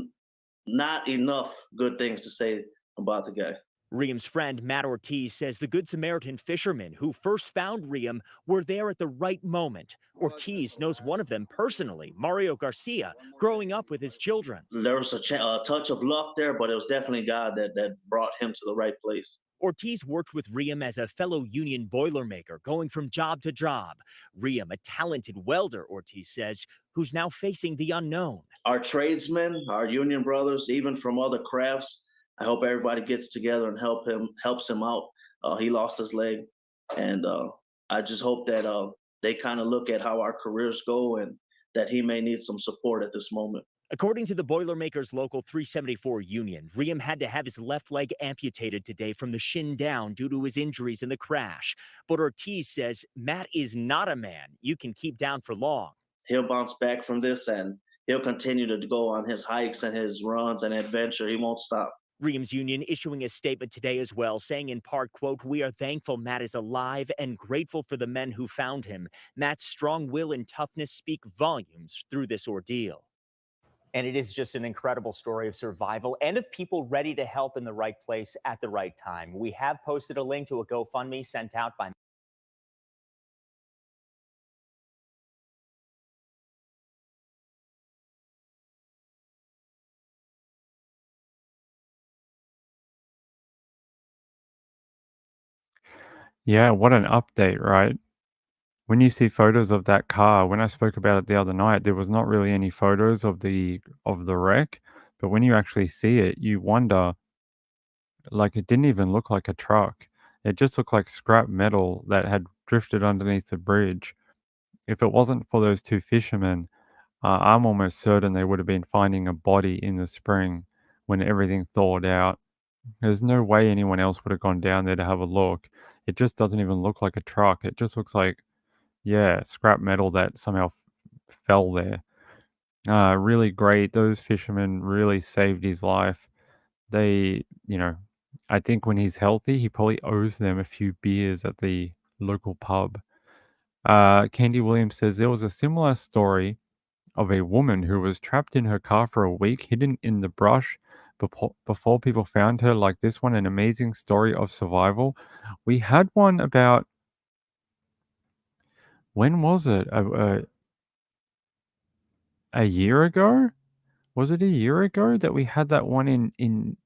S14: not enough good things to say about the guy.
S12: Riem's friend, Matt Ortiz, says the Good Samaritan fishermen who first found Riem were there at the right moment. Ortiz knows one of them personally, Mario Garcia, growing up with his children.
S14: There was a touch of luck there, but it was definitely God that brought him to the right place.
S12: Ortiz worked with Riem as a fellow union Boilermaker, going from job to job. Riem, a talented welder, Ortiz says, who's now facing the unknown.
S14: Our tradesmen, our union brothers, even from other crafts, I hope everybody gets together and helps him out. He lost his leg, and I just hope that they kind of look at how our careers go and that he may need some support at this moment.
S12: According to the Boilermakers Local 374 union, Riem had to have his left leg amputated today from the shin down due to his injuries in the crash. But Ortiz says Matt is not a man you can keep down for long.
S14: He'll bounce back from this, and he'll continue to go on his hikes and his runs and adventure. He won't stop.
S12: Riem's union issuing a statement today as well, saying in part, quote, "We are thankful Matt is alive and grateful for the men who found him. Matt's strong will and toughness speak volumes through this ordeal." And it is just an incredible story of survival and of people ready to help in the right place at the right time. We have posted a link to a GoFundMe sent out by
S1: Yeah, what an update, right? When you see photos of that car, when I spoke about it the other night, there was not really any photos of the wreck, but when you actually see it, you wonder, like, it didn't even look like a truck. It just looked like scrap metal that had drifted underneath the bridge. If it wasn't for those two fishermen, I'm almost certain they would have been finding a body in the spring when everything thawed out. There's no way anyone else would have gone down there to have a look. It just doesn't even look like a truck. It just looks like, yeah, scrap metal that somehow fell there. Really great. Those fishermen really saved his life. They, I think when he's healthy, he probably owes them a few beers at the local pub. Candy Williams says there was a similar story of a woman who was trapped in her car for a week, hidden in the brush before people found her. Like this one, an amazing story of survival. We had one about, when was it? A year ago? was it a year ago that we had that one in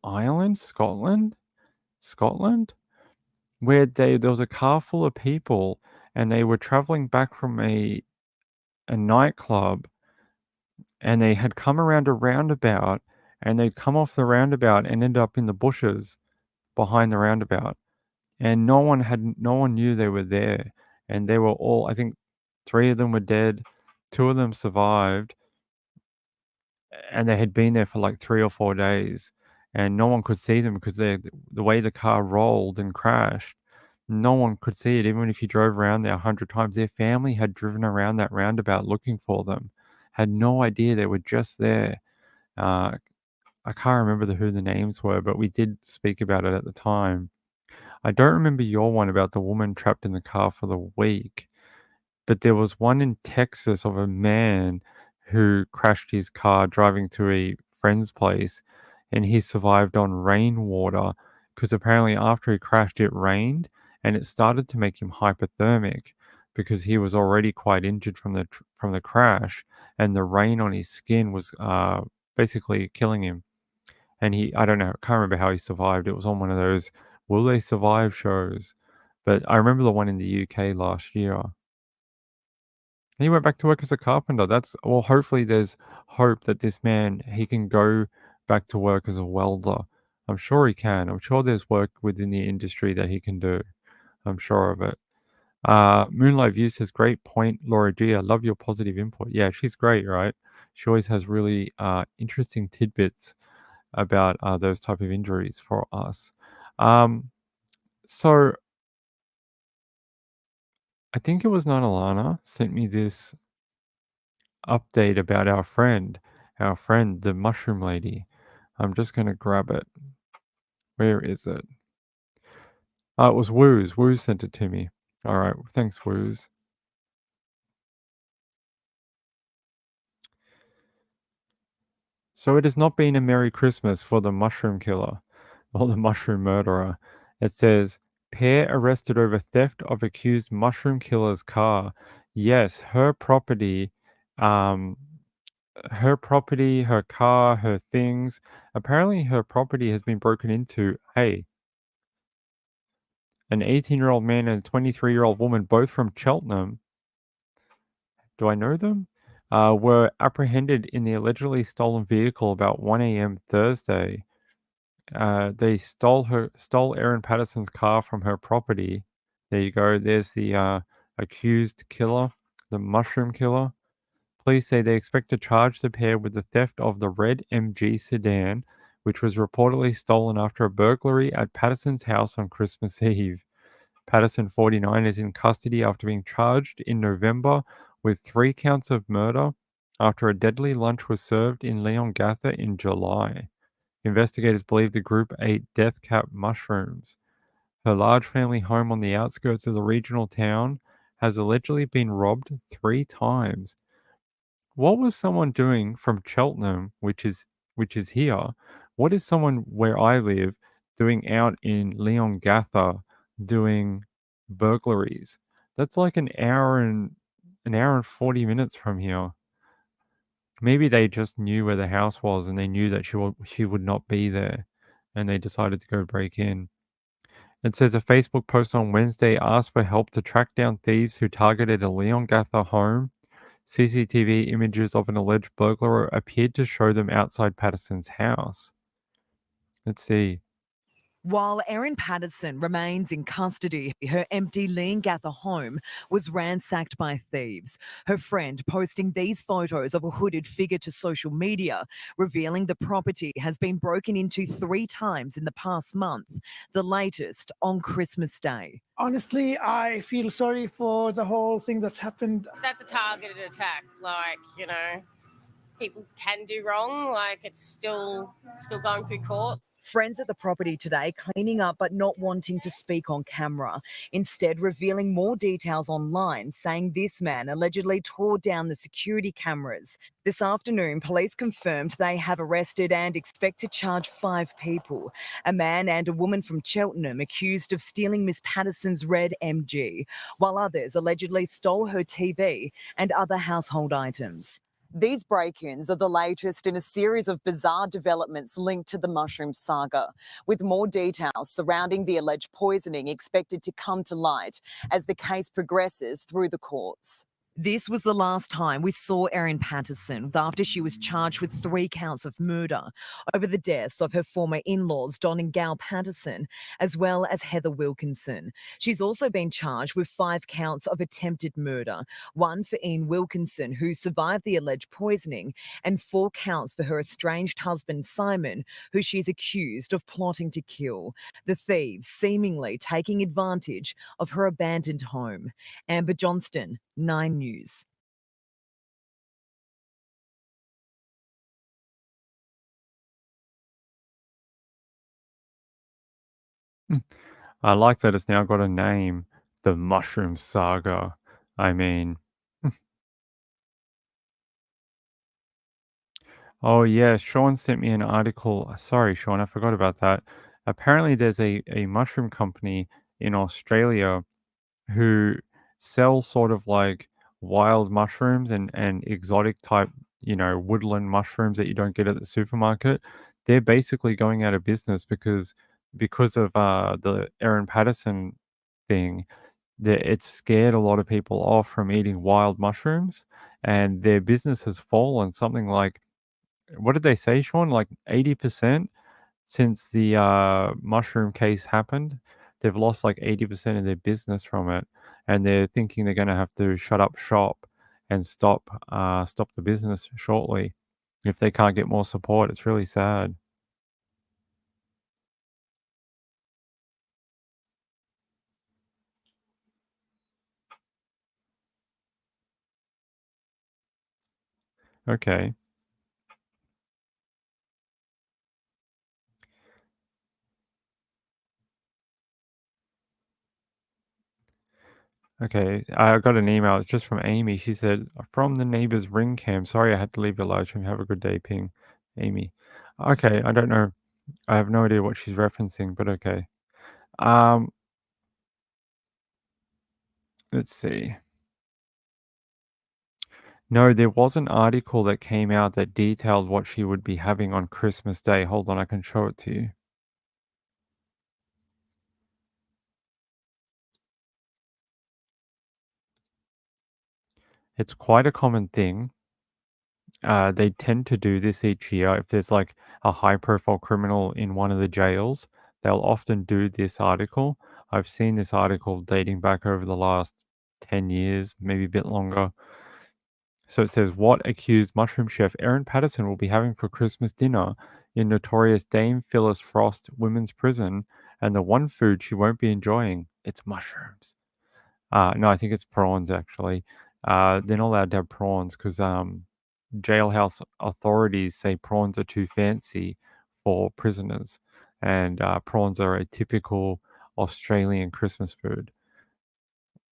S1: Ireland, Scotland, where there was a car full of people and they were traveling back from a nightclub, and they had come around a roundabout, and they'd come off the roundabout and ended up in the bushes behind the roundabout, and no one knew they were there, and they were all, I think 3 of them were dead, 2 of them survived, and they had been there for like 3 or 4 days, and no one could see them because the way the car rolled and crashed, no one could see it. Even if you drove around there 100 times, their family had driven around that roundabout looking for them, had no idea they were just there. Uh, I can't remember who the names were, but we did speak about it at the time. I don't remember your one about the woman trapped in the car for the week, but there was one in Texas of a man who crashed his car driving to a friend's place, and he survived on rainwater because apparently after he crashed, it rained and it started to make him hypothermic because he was already quite injured from the crash, and the rain on his skin was basically killing him. And I don't know, I can't remember how he survived. It was on one of those "Will They Survive" shows, but I remember the one in the UK last year. And he went back to work as a carpenter. Well, hopefully there's hope that this man, he can go back to work as a welder. I'm sure he can. I'm sure there's work within the industry that he can do. I'm sure of it. Moonlight View says, great point, Laura G. I love your positive input. Yeah, she's great, right? She always has really interesting tidbits about those type of injuries for us. So I think it was Nanalana sent me this update about our friend, the mushroom lady. I'm just going to grab it. Where is it? It was Wooz. Wooz sent it to me. All right. Thanks, Wooz. So it has not been a Merry Christmas for the mushroom killer or the mushroom murderer. It says, pair arrested over theft of accused mushroom killer's car. Yes, her property, her car, her things. Apparently, her property has been broken into. Hey, an 18-year-old man and a 23-year-old woman, both from Cheltenham. Do I know them? Were apprehended in the allegedly stolen vehicle about 1 a.m. Thursday. They stole Erin Patterson's car from her property. There you go. There's the accused killer, the mushroom killer. Police say they expect to charge the pair with the theft of the red MG sedan, which was reportedly stolen after a burglary at Patterson's house on Christmas Eve. Patterson, 49, is in custody after being charged in November with 3 counts of murder after a deadly lunch was served in Leongatha in July. Investigators believe the group ate death cap mushrooms. Her large family home on the outskirts of the regional town has allegedly been robbed 3 times. What was someone doing from Cheltenham, which is here? What is someone where I live doing out in Leongatha doing burglaries? That's like an hour and 40 minutes from here. Maybe they just knew where the house was and they knew that she would not be there, and they decided to go break in. It says a Facebook post on Wednesday asked for help to track down thieves who targeted a Leongatha home. CCTV images of an alleged burglar appeared to show them outside Patterson's house. Let's see.
S15: While Erin Patterson remains in custody, her empty Leongatha home was ransacked by thieves. Her friend posting these photos of a hooded figure to social media, revealing the property has been broken into 3 times in the past month, the latest on Christmas Day.
S16: Honestly, I feel sorry for the whole thing that's happened.
S17: That's a targeted attack. Like, you know, people can do wrong. Like, it's still going through court.
S15: Friends at the property today cleaning up but not wanting to speak on camera, instead revealing more details online, saying this man allegedly tore down the security cameras. This afternoon, police confirmed they have arrested and expect to charge 5 people, a man and a woman from Cheltenham accused of stealing Miss Patterson's red MG, while others allegedly stole her TV and other household items. These break-ins are the latest in a series of bizarre developments linked to the mushroom saga, with more details surrounding the alleged poisoning expected to come to light as the case progresses through the courts. This was the last time we saw Erin Patterson after she was charged with 3 counts of murder over the deaths of her former in-laws, Don and Gal Patterson, as well as Heather Wilkinson. She's also been charged with 5 counts of attempted murder, 1 for Ian Wilkinson, who survived the alleged poisoning, and 4 counts for her estranged husband, Simon, who she's accused of plotting to kill. The thieves seemingly taking advantage of her abandoned home. Amber Johnston, 9 News.
S1: I like that it's now got a name, the Mushroom Saga. I mean, oh yeah, Sean sent me an article. Sorry, Sean, I forgot about that. Apparently, there's a mushroom company in Australia who sell sort of like wild mushrooms and exotic type, woodland mushrooms that you don't get at the supermarket. They're basically going out of business because of the Erin Patterson thing. That it's scared a lot of people off from eating wild mushrooms, and their business has fallen something like, what did they say, Sean? Like 80% since the mushroom case happened. They've lost like 80% of their business from it, and they're thinking they're going to have to shut up shop and stop the business shortly if they can't get more support. It's really sad. Okay. Okay, I got an email. It's just from Amy. She said, "From the neighbor's ring cam. Sorry, I had to leave your live stream. Have a good day, Ping." Amy. Okay, I don't know. I have no idea what she's referencing, but okay. Um, let's see. No, there was an article that came out that detailed what she would be having on Christmas Day. Hold on, I can show it to you. It's quite a common thing. They tend to do this each year. If there's like a high profile criminal in one of the jails, they'll often do this article. I've seen this article dating back over the last 10 years, maybe a bit longer. So it says, what accused mushroom chef Erin Patterson will be having for Christmas dinner in notorious Dame Phyllis Frost Women's Prison, and the one food she won't be enjoying, it's mushrooms. No, I think it's prawns actually. They're not allowed to have prawns because jailhouse authorities say prawns are too fancy for prisoners, and prawns are a typical Australian Christmas food.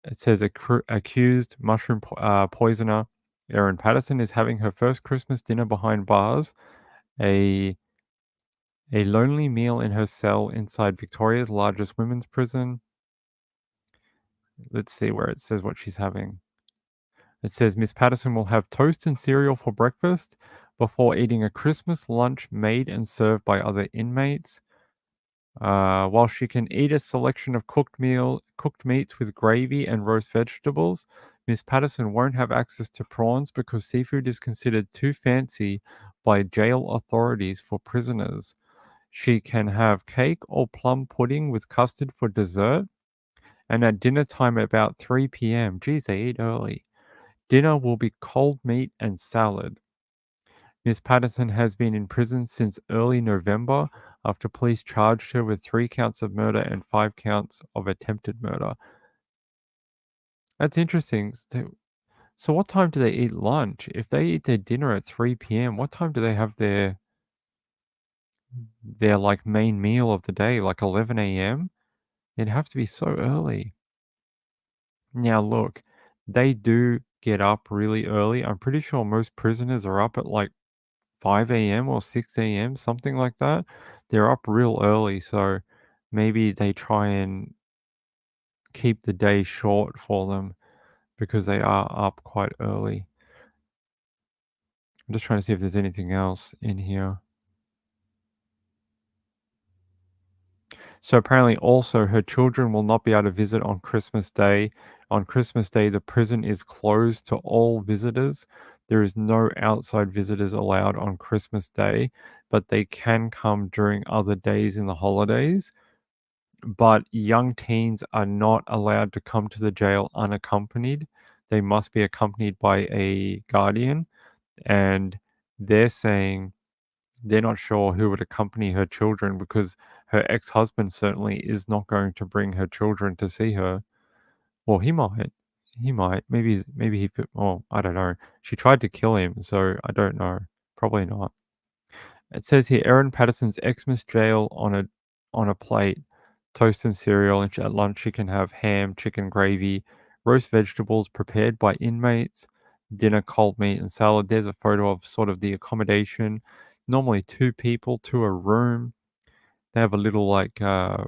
S1: It says accused mushroom poisoner Erin Patterson is having her first Christmas dinner behind bars, a lonely meal in her cell inside Victoria's largest women's prison. Let's see where it says what she's having. It says Miss Patterson will have toast and cereal for breakfast before eating a Christmas lunch made and served by other inmates. While she can eat a selection of cooked meats with gravy and roast vegetables, Miss Patterson won't have access to prawns because seafood is considered too fancy by jail authorities for prisoners. She can have cake or plum pudding with custard for dessert. And at dinner time at about 3 p.m., geez, they eat early. Dinner will be cold meat and salad. Miss Patterson has been in prison since early November after police charged her with 3 counts of murder and 5 counts of attempted murder. That's interesting. So what time do they eat lunch? If they eat their dinner at 3 p.m., what time do they have their like main meal of the day, like 11 a.m.? It'd have to be so early. Now look, they do get up really early. I'm pretty sure most prisoners are up at like 5 a.m. or 6 a.m., something like that. They're up real early, so maybe they try and keep the day short for them because they are up quite early. I'm just trying to see if there's anything else in here. So apparently also her children will not be able to visit on Christmas Day. On Christmas Day, the prison is closed to all visitors. There is no outside visitors allowed on Christmas Day, but they can come during other days in the holidays. But young teens are not allowed to come to the jail unaccompanied. They must be accompanied by a guardian. And they're saying they're not sure who would accompany her children because her ex-husband certainly is not going to bring her children to see her. Well, he might. He might. Maybe he. Oh, I don't know. She tried to kill him, so I don't know. Probably not. It says here, Erin Patterson's ex missed jail on a plate, toast and cereal, and at lunch she can have ham, chicken gravy, roast vegetables prepared by inmates, dinner cold meat and salad. There's a photo of sort of the accommodation. Normally 2 people to a room. They have a little a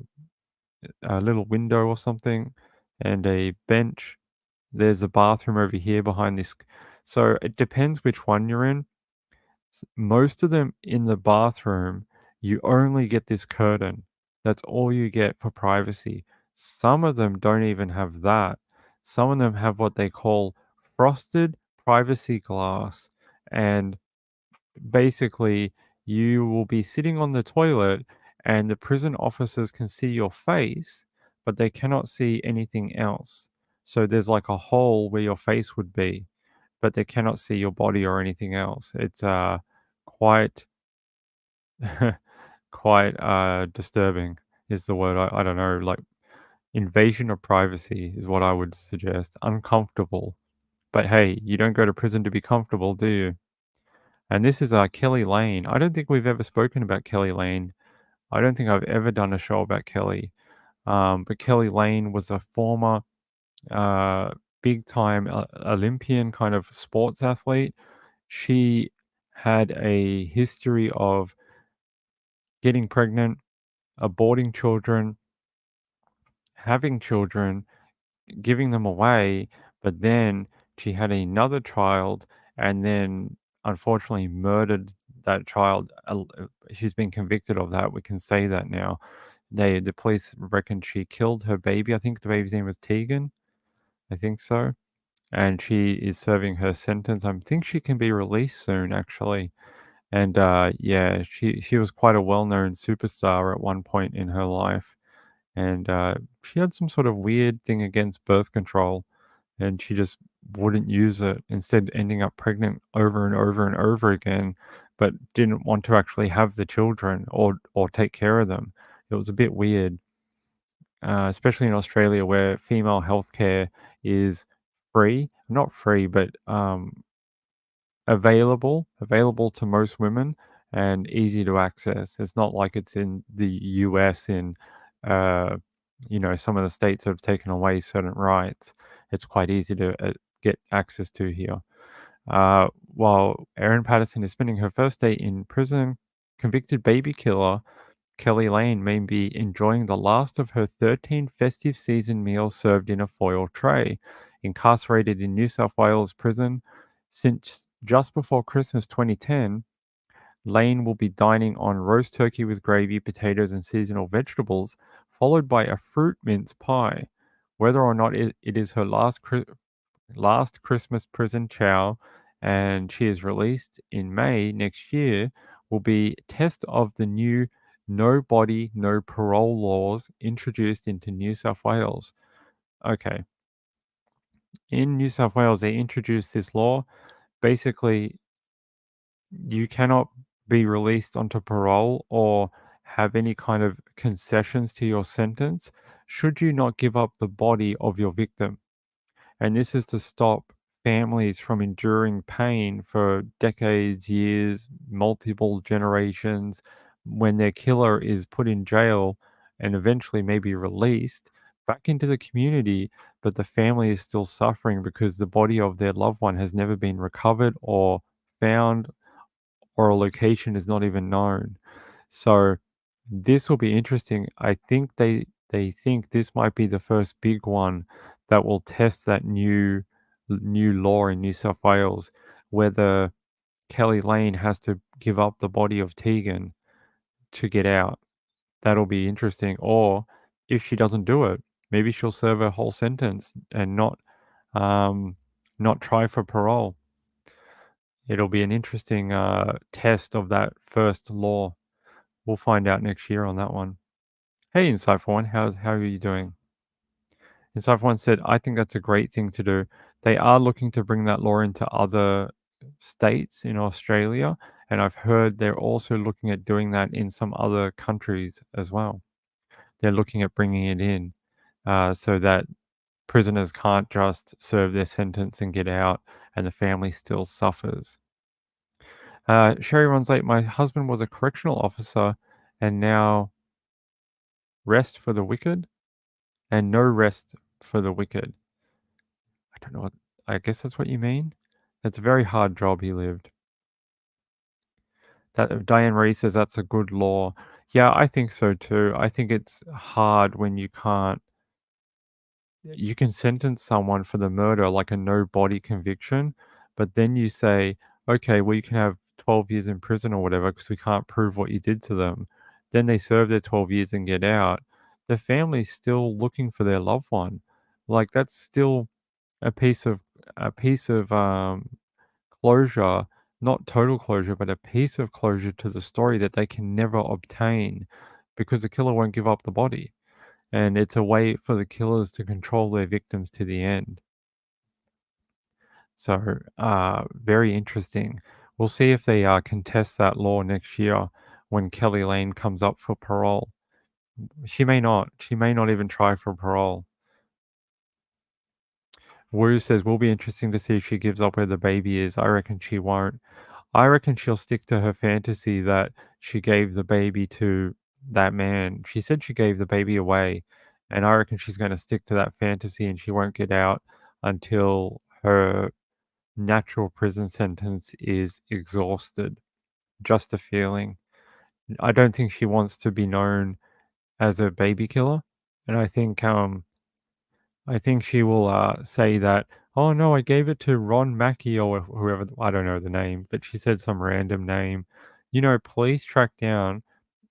S1: little window or something, and a bench. There's a bathroom over here behind this. So it depends which one you're in. Most of them in the bathroom, you only get this curtain. That's all you get for privacy. Some of them don't even have that. Some of them have what they call frosted privacy glass. And basically, you will be sitting on the toilet and the prison officers can see your face, but they cannot see anything else. So there's like a hole where your face would be, but they cannot see your body or anything else. It's quite quite disturbing is the word. I don't know, like invasion of privacy is what I would suggest. Uncomfortable. But hey, you don't go to prison to be comfortable, do you? And this is Kelly Lane. I don't think we've ever spoken about Kelly Lane. I don't think I've ever done a show about Kelly. But Kelly Lane was a former big time Olympian kind of sports athlete. She had a history of getting pregnant, aborting children, having children, giving them away, but then she had another child and then unfortunately murdered that child. She's been convicted of that. We can say that now. The police reckon she killed her baby. I think the baby's name was Tegan. I think so. And she is serving her sentence. I think she can be released soon, actually. And yeah, she was quite a well-known superstar at one point in her life. And she had some sort of weird thing against birth control, and she just wouldn't use it, instead ending up pregnant over and over and over again, but didn't want to actually have the children or take care of them. It was a bit weird, especially in Australia where female healthcare is free, not free, but available to most women and easy to access. It's not like it's in the US in uh, some of the states have taken away certain rights. It's quite easy to get access to here. While Erin Patterson is spending her first day in prison, convicted baby killer Kelly Lane may be enjoying the last of her 13 festive season meals served in a foil tray. Incarcerated in New South Wales prison since just before Christmas 2010, Lane will be dining on roast turkey with gravy, potatoes, and seasonal vegetables, followed by a fruit mince pie. Whether or not it is her last Christmas prison chow and she is released in May next year will be test of the new no body, no parole laws introduced into New South Wales. Okay. In New South Wales, they introduced this law. Basically, you cannot be released onto parole or have any kind of concessions to your sentence should you not give up the body of your victim. And this is to stop families from enduring pain for decades, years, multiple generations when their killer is put in jail and eventually maybe released back into the community, but the family is still suffering because the body of their loved one has never been recovered or found, or a location is not even known. So this will be interesting. I think they think this might be the first big one that will test that new law in New South Wales, whether Kelly Lane has to give up the body of Tegan to get out. That'll be interesting. Or if she doesn't do it, maybe she'll serve her whole sentence and not try for parole. It'll be an interesting test of that first law. We'll find out next year on that one. Hey, Insightful One, how are you doing? Insightful One said, I think that's a great thing to do. They are looking to bring that law into other states in Australia, and I've heard they're also looking at doing that in some other countries as well. They're looking at bringing it in so that prisoners can't just serve their sentence and get out, and the family still suffers. Sherry runs late. My husband was a correctional officer, and now rest for the wicked, and no rest for the wicked. I don't know what. I guess that's what you mean. That's a very hard job he lived. That Diane Marie says that's a good law. Yeah, I think so too. I think it's hard when you can't. You can sentence someone for the murder like a no body conviction, but then you say, okay, well, you can have 12 years in prison or whatever because we can't prove what you did to them. Then they serve their 12 years and get out. The family's still looking for their loved one. Like that's still a piece of closure, not total closure, but a piece of closure to the story that they can never obtain because the killer won't give up the body. And it's a way for the killers to control their victims to the end. So, very interesting. We'll see if they contest that law next year when Kelly Lane comes up for parole. She may not. She may not even try for parole. Wu says, will be interesting to see if she gives up where the baby is. I reckon she won't. I reckon she'll stick to her fantasy that she gave the baby to that man. She said she gave the baby away, and I reckon she's going to stick to that fantasy and she won't get out until her natural prison sentence is exhausted. Just a feeling. I don't think she wants to be known as a baby killer, and I think she will say that, oh no, I gave it to Ron Mackey or whoever, I don't know the name, but she said some random name. Police track down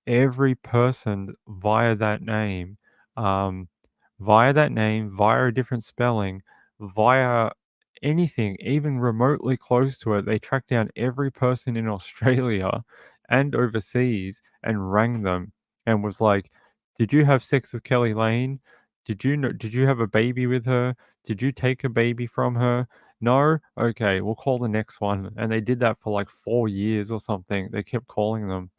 S1: every person um, via that name, via a different spelling, via anything, even remotely close to it. They tracked down every person in Australia and overseas and rang them and was like, did you have sex with Kelly Lane? Did you have a baby with her? Did you take a baby from her? No? Okay, we'll call the next one. And they did that for like 4 years or something. They kept calling them,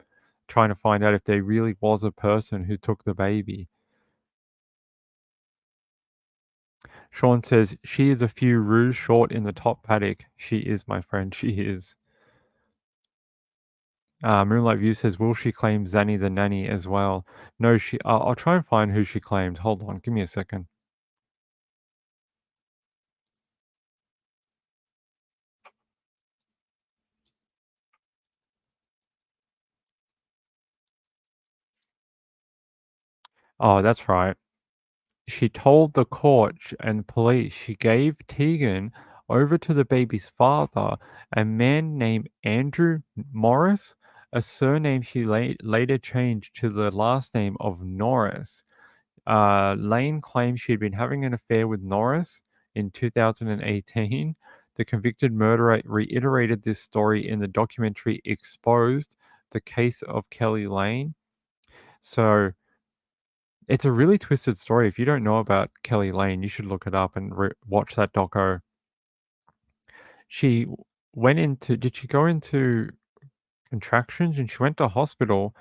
S1: trying to find out if there really was a person who took the baby. Sean says, she is a few roos short in the top paddock. She is, my friend. She is. Moonlight View says, will she claim Zanny the nanny as well? No, I'll try and find who she claimed. Hold on. Give me a second. Oh, that's right. She told the court and police she gave Tegan over to the baby's father, a man named Andrew Morris, a surname she later changed to the last name of Norris. Lane claimed she'd been having an affair with Norris in 2018. The convicted murderer reiterated this story in the documentary Exposed, the Case of Kelly Lane. So it's a really twisted story. If you don't know about Kelly Lane, you should look it up and watch that doco. She did she go into contractions and she went to hospital,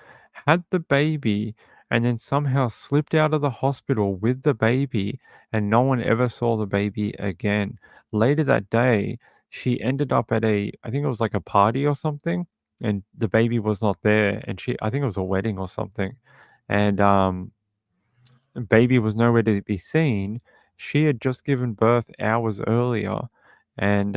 S1: had the baby, and then somehow slipped out of the hospital with the baby, and no one ever saw the baby again. Later that day, she ended up at I think it was like a party or something, and the baby was not there, and I think it was a wedding or something, and baby was nowhere to be seen. She had just given birth hours earlier, and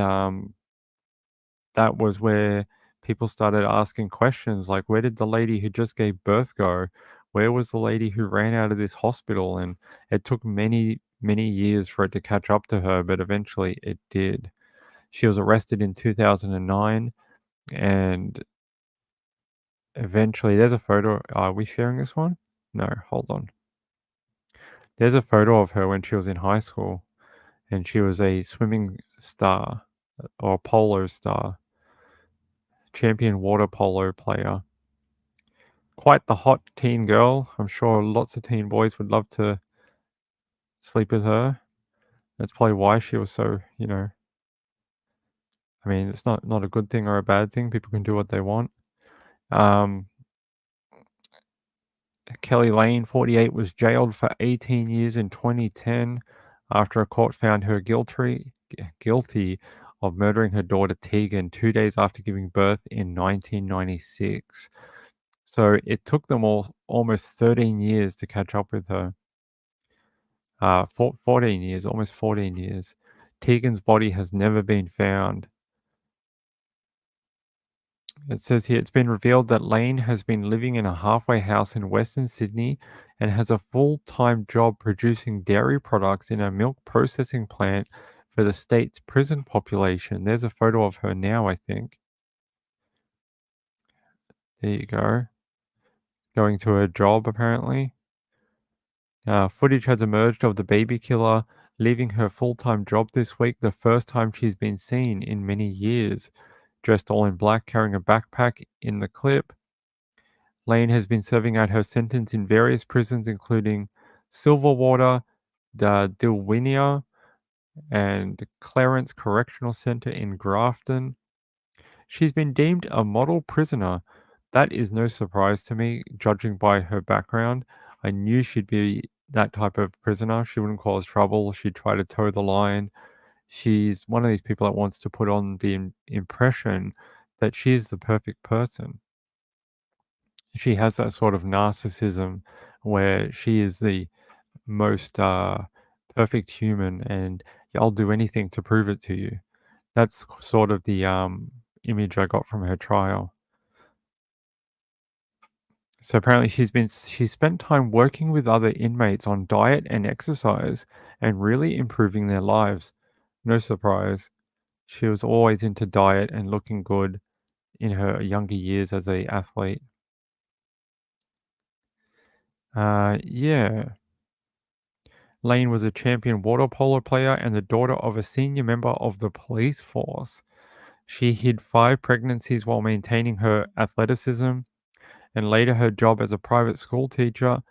S1: that was where people started asking questions like, where did the lady who just gave birth go? Where was the lady who ran out of this hospital? And it took many, many years for it to catch up to her, but eventually it did. She was arrested in 2009. and eventually there's a photo. Are we sharing this one? No, hold on. There's a photo of her when she was in high school, and she was a swimming star or polo star, champion water polo player. Quite the hot teen girl. I'm sure lots of teen boys would love to sleep with her. That's probably why she was so, I mean, it's not a good thing or a bad thing. People can do what they want. Kelly Lane, 48, was jailed for 18 years in 2010 after a court found her guilty of murdering her daughter Tegan 2 days after giving birth in 1996. So it took them almost 13 years to catch up with her. 14 years, almost 14 years. Tegan's body has never been found. It says here, it's been revealed that Lane has been living in a halfway house in Western Sydney and has a full-time job producing dairy products in a milk processing plant for the state's prison population. There's a photo of her now, I think. There you go. Going to her job, apparently. Footage has emerged of the baby killer leaving her full-time job this week, the first time she's been seen in many years. Dressed all in black, carrying a backpack in the clip. Lane has been serving out her sentence in various prisons, including Silverwater, Dilwinia, and Clarence Correctional Center in Grafton. She's been deemed a model prisoner. That is no surprise to me, judging by her background. I knew she'd be that type of prisoner. She wouldn't cause trouble. She'd try to toe the line. She's one of these people that wants to put on the impression that she is the perfect person. She has that sort of narcissism where she is the most perfect human, and I'll do anything to prove it to you. That's sort of the image I got from her trial. So apparently she spent time working with other inmates on diet and exercise and really improving their lives. No surprise. She was always into diet and looking good in her younger years as a athlete. Yeah. Lane was a champion water polo player and the daughter of a senior member of the police force. She hid 5 pregnancies while maintaining her athleticism, and later her job as a private school teacher,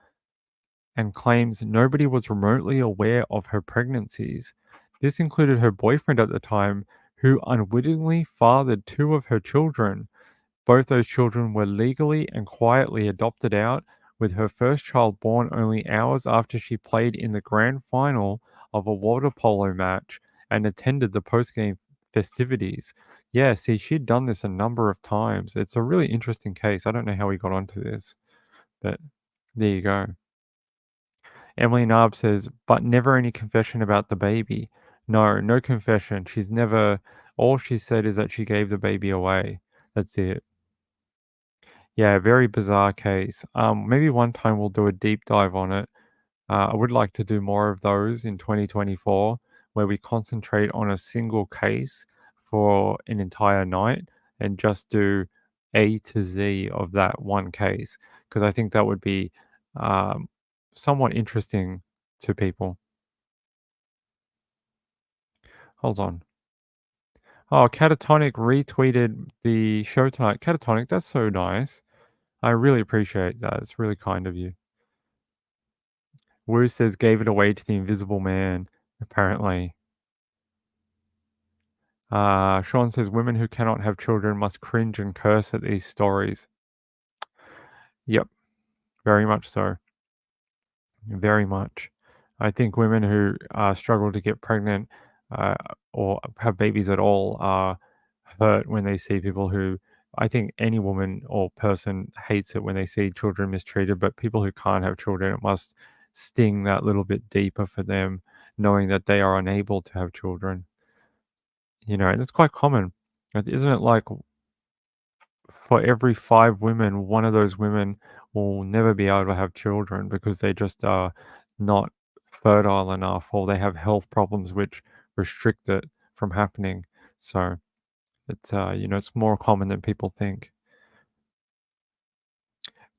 S1: and claims nobody was remotely aware of her pregnancies. This included her boyfriend at the time, who unwittingly fathered 2 of her children. Both those children were legally and quietly adopted out, with her first child born only hours after she played in the grand final of a water polo match and attended the post-game festivities. Yeah, see, she'd done this a number of times. It's a really interesting case. I don't know how we got onto this, but there you go. Emily Narb says, but never any confession about the baby. No confession. She's never, all she said is that she gave the baby away. That's it. Yeah, very bizarre case. Maybe one time we'll do a deep dive on it. I would like to do more of those in 2024 where we concentrate on a single case for an entire night and just do A to Z of that one case, because I think that would be somewhat interesting to people. Hold on. Oh, Catatonic retweeted the show tonight. Catatonic, that's so nice. I really appreciate that. It's really kind of you. Wu says gave it away to the invisible man, apparently. Sean says women who cannot have children must cringe and curse at these stories. Yep, very much so. Very much. I think women who struggle to get pregnant or have babies at all are hurt when they see people who, I think any woman or person hates it when they see children mistreated, but people who can't have children, it must sting that little bit deeper for them, knowing that they are unable to have children. And it's quite common. Isn't it like for every 5 women, one of those women will never be able to have children because they just are not fertile enough, or they have health problems which restrict it from happening. So It's it's more common than people think.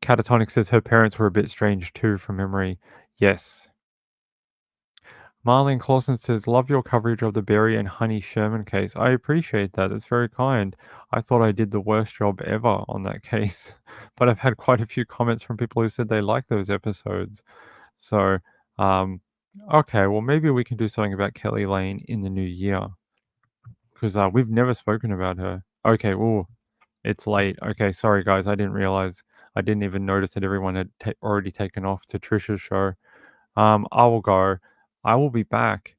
S1: Catatonic says her parents were a bit strange too, from memory. Yes. Marlene Clausen says, love your coverage of the Berry and Honey Sherman case. I appreciate that. That's very kind. I thought I did the worst job ever on that case, but I've had quite a few comments from people who said they like those episodes. So, okay, well, maybe we can do something about Kelly Lane in the new year because we've never spoken about her. Okay, well, it's late. Okay, sorry guys, I didn't realize. I didn't even notice that everyone had already taken off to Trisha's show. I will go. I will be back.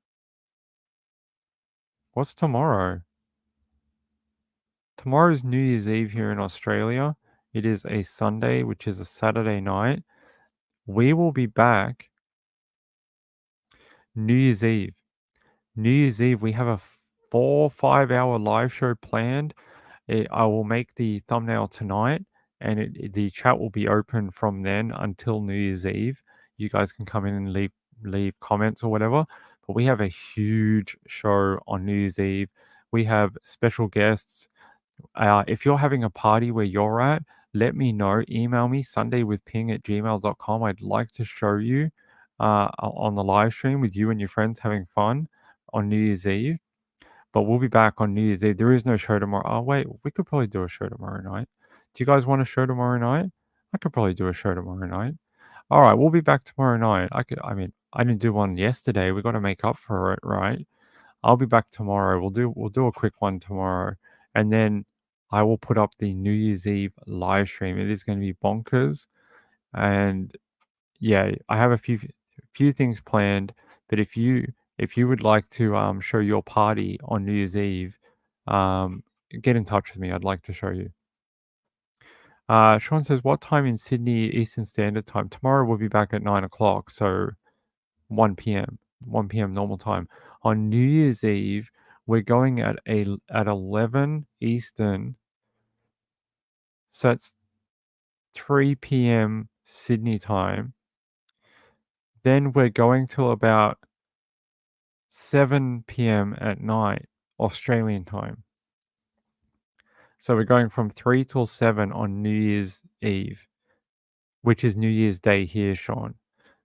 S1: What's tomorrow? Tomorrow's New Year's Eve here in Australia. It is a Sunday, which is a Saturday night. We will be back New Year's Eve. New Year's Eve, we have a 4-5 hour live show planned. I will make the thumbnail tonight, and the chat will be open from then until New Year's Eve. You guys can come in and leave comments or whatever. But we have a huge show on New Year's Eve. We have special guests. If you're having a party where you're at, let me know. Email me sundaywithping@gmail.com. I'd like to show you on the live stream with you and your friends having fun on New Year's Eve. But we'll be back on New Year's Eve. There is no show tomorrow. Oh, wait, we could probably do a show tomorrow night. Do you guys want a show tomorrow night? I could probably do a show tomorrow night. All right, we'll be back tomorrow night. I didn't do one yesterday. We got to make up for it, right? I'll be back tomorrow. We'll do a quick one tomorrow. And then I will put up the New Year's Eve live stream. It is going to be bonkers. And yeah, I have a few things planned, but if you would like to show your party on New Year's Eve, get in touch with me. I'd like to show you. Sean says, what time in Sydney Eastern Standard Time? Tomorrow we'll be back at 9 o'clock, so 1 p.m. 1 p.m. normal time. On New Year's Eve, we're going at 11 Eastern, so it's 3 p.m. Sydney time. Then we're going till about 7 p.m. at night, Australian time. So we're going from 3 till 7 on New Year's Eve, which is New Year's Day here, Sean.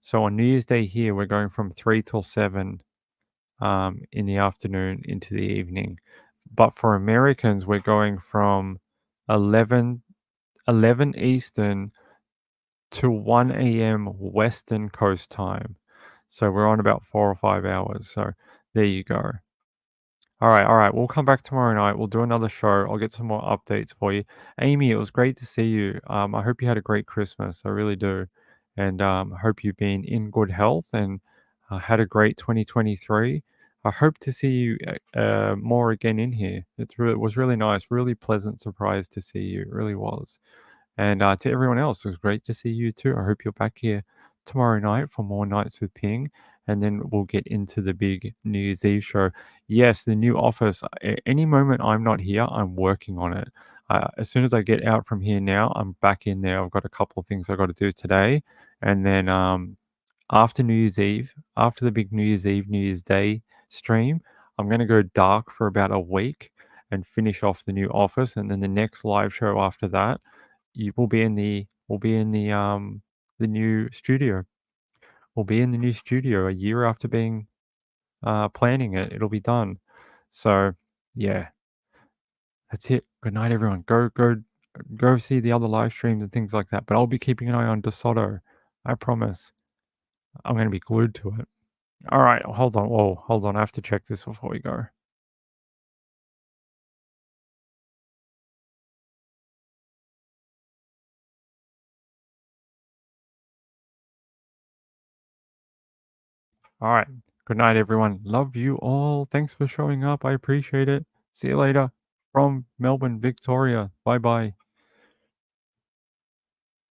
S1: So on New Year's Day here, we're going from 3 till 7 in the afternoon into the evening. But for Americans, we're going from 11 Eastern to 1 a.m. Western Coast time. So we're on about 4 or 5 hours. So there you go. All right. We'll come back tomorrow night. We'll do another show. I'll get some more updates for you. Amy, it was great to see you. I hope you had a great Christmas. I really do. And I hope you've been in good health and had a great 2023. I hope to see you more again in here. It was really nice, really pleasant surprise to see you. It really was. And to everyone else, it was great to see you too. I hope you're back here tomorrow night for more Nights with Ping. And then we'll get into the big New Year's Eve show. Yes, the new office. Any moment I'm not here, I'm working on it. As soon as I get out from here now, I'm back in there. I've got a couple of things I got to do today. And then after New Year's Eve, after the big New Year's Eve, New Year's Day stream, I'm going to go dark for about a week and finish off the new office. And then the next live show after that, we'll be in the new studio. We'll be in the new studio a year after being planning it. It'll be done. So yeah, that's it. Good night, everyone. Go see the other live streams and things like that. But I'll be keeping an eye on DeSoto. I promise. I'm going to be glued to it. All right, hold on. Whoa, hold on. I have to check this before we go. All right. Good night, everyone. Love you all. Thanks for showing up. I appreciate it. See you later from Melbourne, Victoria. Bye bye.